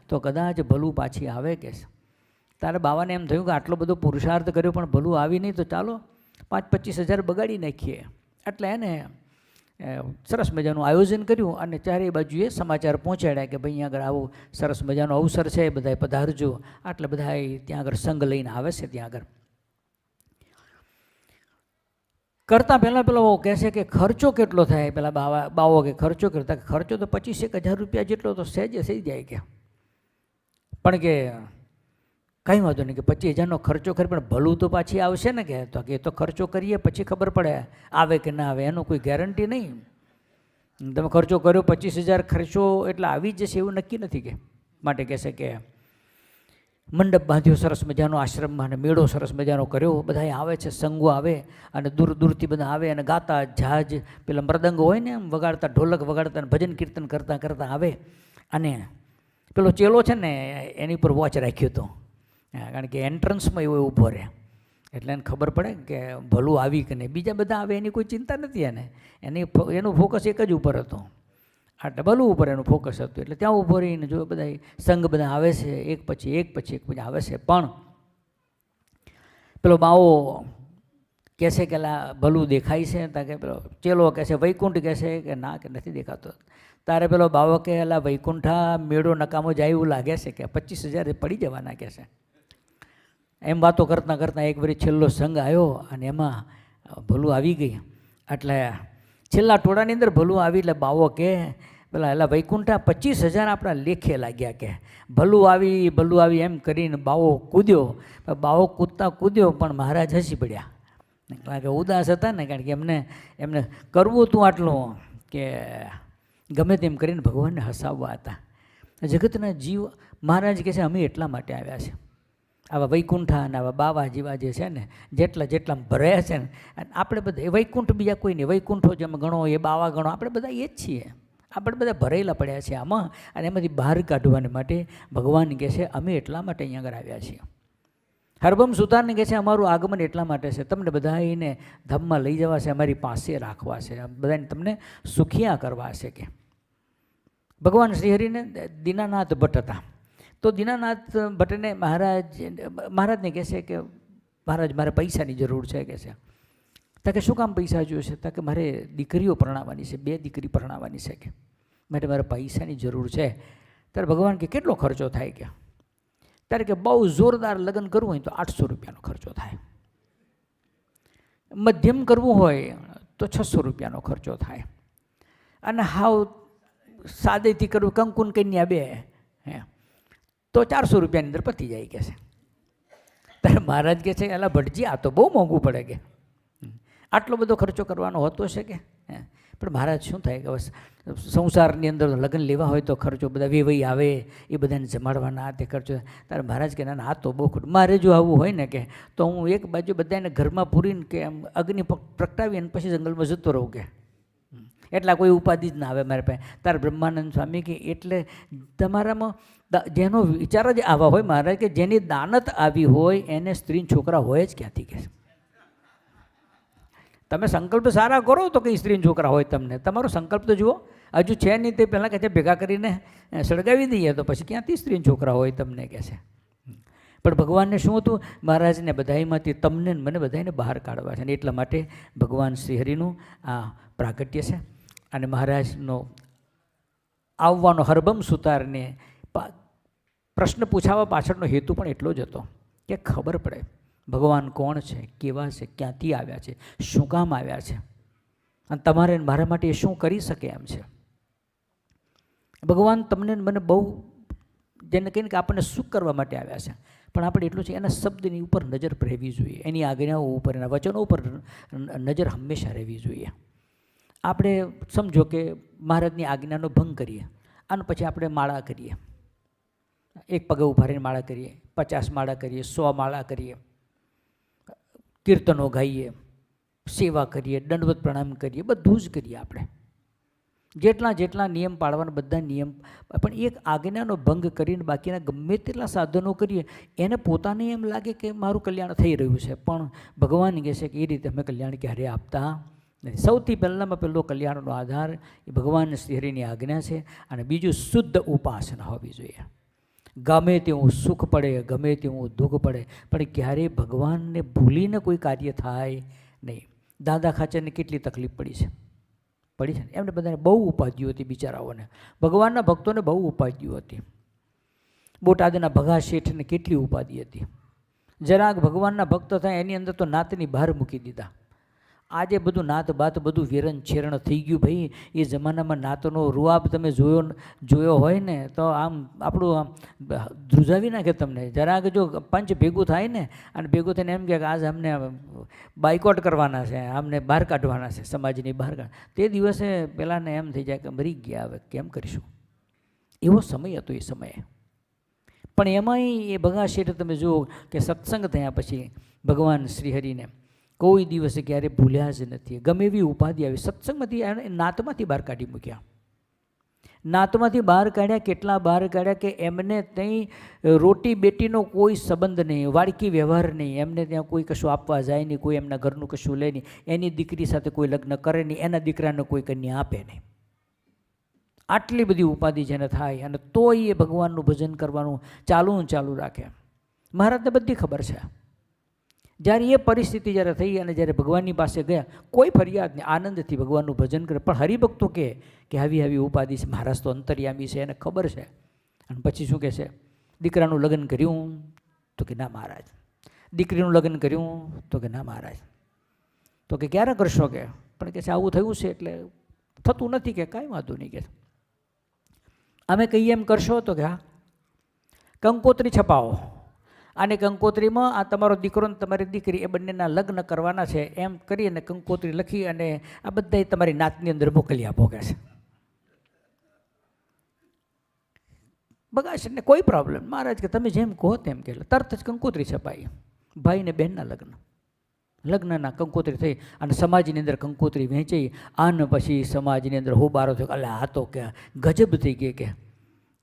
તો કદાચ ભલું પાછી આવે કે છે. તારે બાવાને એમ થયું કે આટલો બધો પુરુષાર્થ કર્યો પણ ભલું આવી નહીં તો ચાલો 5-25 હજાર બગાડી નાખીએ. એટલે એને સરસ મજાનું આયોજન કર્યું અને ચારેય બાજુએ સમાચાર પહોંચાડ્યા કે ભાઈ અહીંયા આગળ આવું સરસ મજાનો અવસર છે, બધાએ પધારજો. એટલે બધા ત્યાં આગળ સંઘ લઈને આવે છે. ત્યાં આગળ કરતાં પહેલાં પેલો કહે છે કે ખર્ચો કેટલો થાય. પેલા બાવો કે ખર્ચો કરતા ખર્ચો તો 25-1 હજાર રૂપિયા જેટલો તો સહેજે થઈ જાય કે. પણ કે કંઈ વાંધો નહીં કે 25,000નો ખર્ચો કરી પણ ભલું તો પાછી આવશે ને કે. તો કે તો ખર્ચો કરીએ પછી ખબર પડે આવે કે ના આવે, એનું કોઈ ગેરંટી નહીં. તમે ખર્ચો કર્યો 25,000 ખર્ચો એટલે આવી જ જશે એવું નક્કી નથી કે. માટે કહેશે કે મંડપ બાંધ્યો સરસ મજાનો આશ્રમમાં અને મેળો સરસ મજાનો કર્યો. બધા આવે છે, સંગો આવે અને દૂર દૂરથી બધા આવે અને ગાતા જહાજ પેલા મૃદંગ હોય ને એમ વગાડતા, ઢોલક વગાડતા અને ભજન કીર્તન કરતાં આવે. અને પેલો ચેલો છે ને એની ઉપર વોચ રાખ્યો હતો, કારણ કે એન્ટ્રન્સમાં એવો ઊભો રહે એટલે એને ખબર પડે કે ભલું આવી કે નહીં. બીજા બધા આવે એની કોઈ ચિંતા નથી એને, એનું ફોકસ એક જ ઉપર હતો, આ ડબલ ઉપર એનું ફોકસ હતું. એટલે ત્યાં ઊભો રહીને જો બધા સંઘ બધા આવે છે, એક પછી એક આવે છે. પણ પેલો બાવો કહે છે કે લા ભલું દેખાય છે. તા કે પેલો ચેલો કહે છે વૈકુંઠ કહે છે કે ના કે નથી દેખાતો. તારે પેલો બાવો કે એલા વૈકુંઠા મેળો નકામો જાય એવું લાગે છે કે 25,000 પડી જવાના કહે છે. એમ વાતો કરતાં એક વળી છેલ્લો સંઘ આવ્યો અને એમાં ભલું આવી ગઈ. એટલે છેલ્લા ટોળાની અંદર ભલું આવી એટલે બાવો કે પેલા એલા વૈકુંઠા 25,000 આપણા લેખે લાગ્યા કે. ભલું આવી એમ કરીને બાવો કૂદ્યો. બાવો કૂદ્યો પણ મહારાજ હસી પડ્યા, કારણ કે ઉદાસ હતા ને, કારણ કે એમને કરવું હતું આટલું કે ગમે તેમ કરીને ભગવાનને હસાવવા હતા. જગતના જીવ મહારાજ કહે છે અમે એટલા માટે આવ્યા છે. આવા વૈકુંઠા અને આવા બાવા જેવા જે છે ને જેટલા ભર્યા છે ને, આપણે બધા વૈકુંઠ બીજા કોઈ નહીં, વૈકુંઠો જેમ ગણો એ બાવા ગણો, આપણે બધા એ જ છીએ. આપણે બધા ભરેલા પડ્યા છીએ આમાં, અને એમાંથી બહાર કાઢવાને માટે ભગવાન કહે છે અમે એટલા માટે અહીંયા આગળ આવ્યા છીએ. હરબમ સુતારને કહે છે અમારું આગમન એટલા માટે છે, તમને બધાને ધામમાં લઈ જવા છે, અમારી પાસે રાખવા છે, બધાને તમને સુખિયા કરવા છે કે. ભગવાન શ્રીહરિને દીનાનાથ ભટ્ટ હતા. તો દીનાનાથ ભટ્ટને મહારાજને કહે છે કે મહારાજ મારે પૈસાની જરૂર છે કે છે. તા કે શું કામ પૈસા જોઈએ છે? તા કે મારે દીકરીઓ પરણાવવાની છે, 2 દીકરી પરણાવવાની છે કે, માટે મારે પૈસાની જરૂર છે. ત્યારે ભગવાન કે કેટલો ખર્ચો થાય કે? ત્યારે કે બહુ જોરદાર લગ્ન કરવું હોય તો 800 રૂપિયાનો ખર્ચો થાય, મધ્યમ કરવું હોય તો 600 રૂપિયાનો ખર્ચો થાય, અને હાવ સાદેથી કરવું કંકુન કન્યા 2 તો 400 રૂપિયાની અંદર પતી જાય કે છે. ત્યારે મહારાજ કહે છે એલા ભટજી આ તો બહુ મોંઘું પડે કે, આટલો બધો ખર્ચો કરવાનો હોતો છે કે. પણ મહારાજ શું થાય કે સંસારની અંદર લગ્ન લેવા હોય તો ખર્ચો બધા વેવાઈ આવે એ બધાને જમાડવાના તે ખર્ચો. ત્યારે મહારાજ કે ના આ તો બહુ ખોટું, મારે જો આવું હોય ને કે તો હું એક બાજુ બધાને ઘરમાં પૂરીને કે આમ અગ્નિ પ્રગટાવી અને પછી જંગલમાં જતો રહું કે, એટલા કોઈ ઉપાધિ જ ના આવે મારે પાસે. તાર બ્રહ્માનંદ સ્વામી કે એટલે તમારામાં જેનો વિચાર જ આવા હોય મહારાજ કે જેની દાનત આવી હોય એને સ્ત્રી છોકરા હોય જ ક્યાંથી કે. તમે સંકલ્પ સારા કરો તો કંઈ સ્ત્રી છોકરા હોય તમને, તમારો સંકલ્પ તો જુઓ. હજુ છે નહીં તે પહેલાં કહે છે ભેગા કરીને સળગાવી દઈએ તો પછી ક્યાંથી સ્ત્રી છોકરા હોય તમને કહે છે. પણ ભગવાનને શું હતું, મહારાજને બધાઈમાંથી તમને મને બધાને બહાર કાઢવા છે. અને એટલા માટે ભગવાન શ્રીહરિનું આ પ્રાગટ્ય છે. અને મહારાજનો આવવાનો હરબમ સુતારને પ્રશ્ન પૂછાવા પાછળનો હેતુ પણ એટલો જ હતો કે ખબર પડે ભગવાન કોણ છે, કેવા છે, ક્યાંથી આવ્યા છે, શું કામ આવ્યા છે, અને તમારે મારા માટે એ શું કરી શકે એમ છે. ભગવાન તમને મને બહુ જેને કહીને કે આપણને સુખ કરવા માટે આવ્યા છે, પણ આપણે એટલું છે એના શબ્દની ઉપર નજર રહેવી જોઈએ, એની આજ્ઞાઓ ઉપર, એના વચનો ઉપર નજર હંમેશા રહેવી જોઈએ. આપણે સમજો કે મહારાજની આજ્ઞાનો ભંગ કરીએ અને પછી આપણે માળા કરીએ, એક પગે ઉભા રહીને માળા કરીએ, 50 માળા કરીએ, 100 માળા કરીએ, કીર્તનો ગાઈએ, સેવા કરીએ, દંડવત પ્રણામ કરીએ, બધું જ કરીએ. આપણે જેટલા નિયમ પાળવાના બધા નિયમ, પણ એક આજ્ઞાનો ભંગ કરીને બાકીના ગમે તેટલા સાધનો કરીએ એને પોતાને એમ લાગે કે મારું કલ્યાણ થઈ રહ્યું છે, પણ ભગવાન કહે છે કે એ રીતે અમે કલ્યાણ ક્યારે આપતા નથી. સૌથી પહેલાંમાં પહેલો કલ્યાણનો આધાર એ ભગવાન શ્રીહરિની આજ્ઞા છે. અને બીજું શુદ્ધ ઉપાસના હોવી જોઈએ. ગમે તેવું સુખ પડે, ગમે તેવું દુઃખ પડે, પણ ક્યારેય ભગવાનને ભૂલીને કોઈ કાર્ય થાય નહીં. દાદા ખાચરને કેટલી તકલીફ પડી છે ને, એમને બધાને બહુ ઉપાધિઓ હતી બિચારાઓને, ભગવાનના ભક્તોને બહુ ઉપાધિઓ હતી. બોટાદના ભગા શેઠને કેટલી ઉપાધિ હતી. જરાક ભગવાનના ભક્ત થાય એની અંદર તો નાતની બહાર મૂકી દીધા. આજે બધું નાત બાત બધું વેરણ છેરણ થઈ ગયું ભાઈ. એ જમાનામાં નાતનો રૂઆબ તમે જોયો હોય ને તો આમ આપણું આમ ધ્રુજાવી નાખે તમને. જરાક જો પંચ ભેગું થાય ને અને ભેગું થઈને એમ કે આજ અમને બાયકોટ કરવાના છે, અમને બહાર કાઢવાના છે, સમાજની બહાર કાઢ, તે દિવસે પહેલાંને એમ થઈ જાય કે મરી ગયા, હવે કેમ કરીશું. એવો સમય હતો એ સમયે. પણ એમાંય એ ભગા શેઠ તમે જુઓ કે સત્સંગ થયા પછી ભગવાન શ્રીહરિને કોઈ દિવસે ક્યારે ભૂલ્યા જ નથી. ગમે એવી ઉપાધિ આવી, સત્સંગમાંથી નાતમાંથી બહાર કાઢી મૂક્યા. નાતમાંથી બહાર કાઢ્યા, કેટલા બહાર કાઢ્યા કે એમને ત્યાં રોટી બેટીનો કોઈ સંબંધ નહીં, વાડકી વ્યવહાર નહીં, એમને ત્યાં કોઈ કશું આપવા જાય નહીં, કોઈ એમના ઘરનું કશું લે નહીં, એની દીકરી સાથે કોઈ લગ્ન કરે નહીં, એના દીકરાને કોઈ કન્યા આપે નહીં. આટલી બધી ઉપાધિ જેને થાય અને તોય એ ભગવાનનું ભજન કરવાનું ચાલુ રાખે. મહારાજને બધી ખબર છે. જ્યારે એ પરિસ્થિતિ જ્યારે થઈ અને જ્યારે ભગવાનની પાસે ગયા, કોઈ ફરિયાદ નહીં, આનંદથી ભગવાનનું ભજન કરે. પણ હરિભક્તો કે આવી ઉપાધિ છે, મહારાજ તો અંતર્યામી છે, એને ખબર છે. અને પછી શું કહે છે, દીકરાનું લગ્ન કર્યું તો કે ના મહારાજ, દીકરીનું લગ્ન કર્યું તો કે ના મહારાજ, તો કે ક્યારે કરશો કે, પણ કે છે આવું થયું છે એટલે થતું નથી, કે કાંઈ વાંધો નહીં, કે અમે કહીએ એમ કરશો તો કે હા, કંકોત્રી છપાવો અને કંકોત્રીમાં આ તમારો દીકરો ને તમારી દીકરી એ બંનેના લગ્ન કરવાના છે એમ કરી અને કંકોત્રી લખી અને આ બધા તમારી નાતની અંદર મોકલી આપો કે છે. બગાશે ને કોઈ પ્રોબ્લેમ. મહારાજ કે તમે જેમ કહો તેમ કે તરત જ કંકોત્રી છપાઈ. ભાઈ ને બહેનના લગ્નના કંકોત્રી થઈ અને સમાજની અંદર કંકોત્રી વહેંચી. આને પછી સમાજની અંદર હોબારો થયો, એટલે આ તો કે ગજબ થઈ ગઈ, કે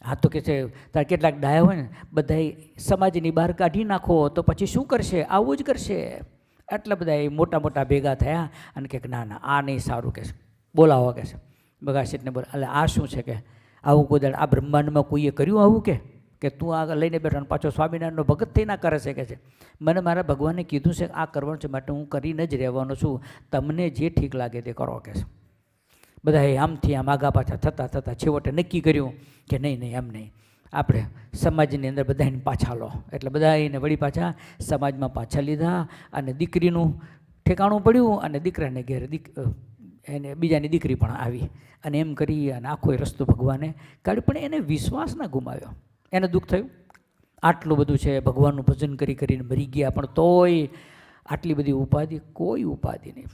આ તો કે છે તાર કેટલાક ડાયા હોય ને બધા સમાજની બહાર કાઢી નાખો તો પછી શું કરશે, આવું જ કરશે. એટલા બધા એ મોટા ભેગા થયા અને કે ના આ નહીં સારું, કે છે બોલાવો, કે છે બગાશેટને બોલા. એટલે આ શું છે કે આવું કોઈ દાડ આ બ્રહ્માંડમાં કોઈએ કર્યું આવું, કે તું આ લઈને બેઠો પાછો સ્વામિનારાયણનો ભગત થઈ ના કરે છે, કે છે મને મારા ભગવાને કીધું છે આ કરવાનું છે, માટે હું કરીને જ રહેવાનો છું, તમને જે ઠીક લાગે તે કરો, કે છે. બધાએ આમથી આમ આગા પાછા થતાં છેવટે નક્કી કર્યું કે નહીં એમ નહીં, આપણે સમાજની અંદર બધાને પાછા લો. એટલે બધાને વળી પાછા સમાજમાં પાછા લીધા અને દીકરીનું ઠેકાણું પડ્યું અને દીકરાને ઘેર એને બીજાની દીકરી પણ આવી અને એમ કરી અને આખો રસ્તો ભગવાને કાઢ્યો. પણ એને વિશ્વાસ ના ગુમાવ્યો, એને દુઃખ થયું આટલું બધું છે, ભગવાનનું ભજન કરીને મરી ગયા, પણ તોય આટલી બધી ઉપાધિ, કોઈ ઉપાધિ નહીં.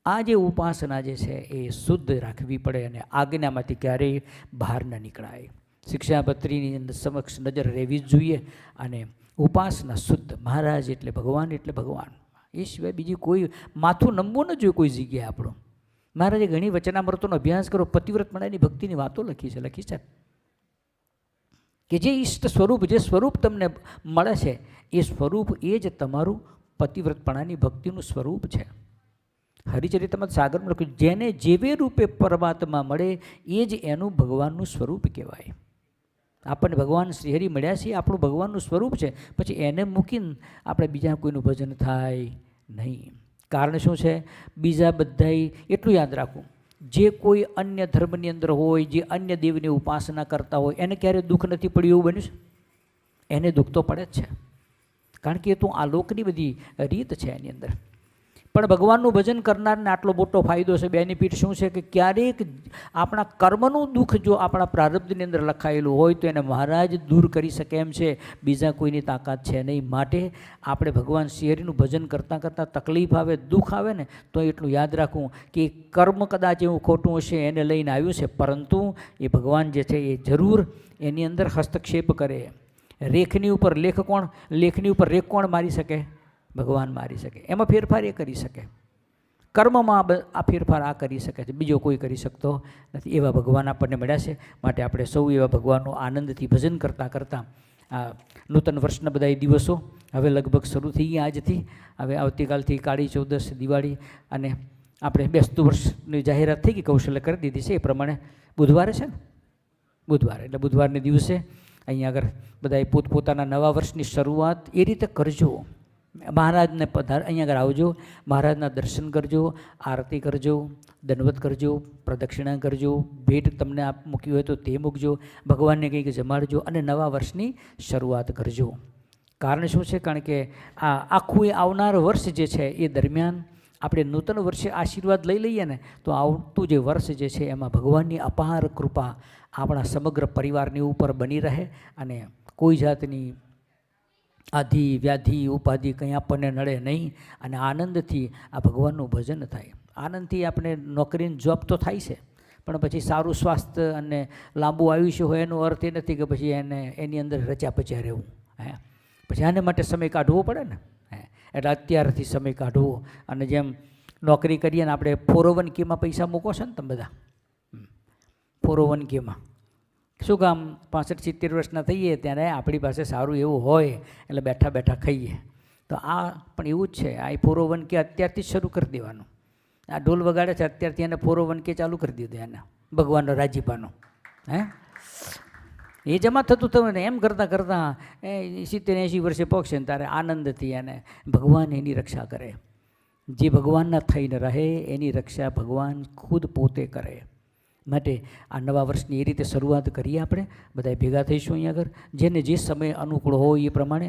આ જે ઉપાસના જે છે એ શુદ્ધ રાખવી પડે અને આજ્ઞામાંથી ક્યારેય બહાર ન નીકળાય. શિક્ષાપત્રીની અંદર સમક્ષ નજર રહેવી જ જોઈએ. અને ઉપાસના શુદ્ધ, મહારાજ એટલે ભગવાન, એ સિવાય બીજી કોઈ માથું નમવું ન જોઈએ કોઈ જગ્યાએ આપણું. મહારાજે ઘણી વચનામૃતોનો અભ્યાસ કરો, પતિવ્રતપણાની ભક્તિની વાતો લખી છે કે જે ઈષ્ટ સ્વરૂપ, જે સ્વરૂપ તમને મળે છે એ સ્વરૂપ એ જ તમારું પતિવ્રતપણાની ભક્તિનું સ્વરૂપ છે. હરિચરિતમાં સાગરમાં લખ્યું, જેને જેવે રૂપે પરમાત્મા મળે એ જ એનું ભગવાનનું સ્વરૂપ કહેવાય. આપણને ભગવાન શ્રીહરિ મળ્યા છે, આપણું ભગવાનનું સ્વરૂપ છે. પછી એને મૂકીને આપણે બીજા કોઈનું ભજન થાય નહીં. કારણ શું છે? બીજા બધાય એટલું યાદ રાખવું, જે કોઈ અન્ય ધર્મની અંદર હોય, જે અન્ય દેવની ઉપાસના કરતા હોય, એને ક્યારે દુઃખ નથી પડ્યું એવું બન્યું છે? એને દુઃખ તો પડે જ છે, કારણ કે એ તો આ લોકની બધી રીત છે એની અંદર. પણ ભગવાનનું ભજન કરનારને આટલો મોટો ફાયદો છે, બેનિફિટ શું છે કે ક્યારેક આપણા કર્મનું દુઃખ જો આપણા પ્રારબ્ધની અંદર લખાયેલું હોય તો એને મહારાજ દૂર કરી શકે એમ છે, બીજા કોઈની તાકાત છે નહીં. માટે આપણે ભગવાન શ્રીહરિનું ભજન કરતાં કરતાં તકલીફ આવે, દુઃખ આવે ને, તો એટલું યાદ રાખવું કે કર્મ કદાચ એવું ખોટું હશે એને લઈને આવ્યું છે, પરંતુ એ ભગવાન જે છે એ જરૂર એની અંદર હસ્તક્ષેપ કરે. રેખની ઉપર લેખ કોણ, લેખની ઉપર રેખ કોણ મારી શકે? ભગવાન મારી શકે. એમાં ફેરફાર એ કરી શકે. કર્મમાં આ ફેરફાર આ કરી શકે છે, બીજો કોઈ કરી શકતો નથી. એવા ભગવાન આપણને મળ્યા છે. માટે આપણે સૌ એવા ભગવાનનું આનંદથી ભજન કરતાં કરતાં આ નૂતન વર્ષના બધા દિવસો હવે લગભગ શરૂ થઈ ગયા આજથી. હવે આવતીકાલથી કાળી ચૌદસ, દિવાળી અને આપણે બેસતું વર્ષની જાહેરાત થઈ ગઈ, કૌશલ્ય કરી દીધી છે. એ પ્રમાણે બુધવારે છે ને, બુધવારે એટલે બુધવારને દિવસે અહીંયા આગળ બધાએ પોતપોતાના નવા વર્ષની શરૂઆત એ રીતે કરજો. મહારાજને અહીંયા આગળ આવજો, મહારાજના દર્શન કરજો, આરતી કરજો, દંડવત કરજો, પ્રદક્ષિણા કરજો, ભેટ તમને આપ મૂકી હોય તો તે મૂકજો, ભગવાનને કંઈક જમાડજો અને નવા વર્ષની શરૂઆત કરજો. કારણ શું છે? કારણ કે આ આખું આવનાર વર્ષ જે છે એ દરમિયાન આપણે નૂતન વર્ષે આશીર્વાદ લઈ લઈએ ને, તો આવતું જે વર્ષ જે છે એમાં ભગવાનની અપાર કૃપા આપણા સમગ્ર પરિવારની ઉપર બની રહે અને કોઈ જાતની આધિ વ્યાધિ ઉપાધિ કંઈ આપણને નડે નહીં અને આનંદથી આ ભગવાનનું ભજન થાય. આનંદથી આપણે નોકરીની જોબ તો થાય છે, પણ પછી સારું સ્વાસ્થ્ય અને લાંબુ આયુષ્ય હોય એનો અર્થ એ નથી કે પછી એની અંદર રચ્યા પચ્યા રહેવું. પછી આને માટે સમય કાઢવો પડે ને. એટલે અત્યારથી સમય કાઢવો. અને જેમ નોકરી કરીએ ને આપણે 401Kમાં પૈસા મૂકો છો ને તમે બધા, 401Kમાં શું કામ? 65-70 વર્ષના થઈએ ત્યારે આપણી પાસે સારું એવું હોય એટલે બેઠા બેઠા ખાઈએ. તો આ પણ એવું જ છે. આ 401K અત્યારથી જ શરૂ કરી દેવાનું. આ ઢોલ વગાડે છે અત્યારથી એને 401K ચાલુ કરી દીધું એને, ભગવાનનો રાજીપાનો. એ જમા થતું થયું ને એમ કરતાં કરતાં 70-80 વર્ષે પહોંચશે ને ત્યારે આનંદથી એને ભગવાન એની રક્ષા કરે. જે ભગવાનના થઈને રહે એની રક્ષા ભગવાન ખુદ પોતે કરે. માટે આ નવા વર્ષની એ રીતે શરૂઆત કરીએ. આપણે બધા ભેગા થઈશું અહીંયા આગળ, જેને જે સમય અનુકૂળ હોય એ પ્રમાણે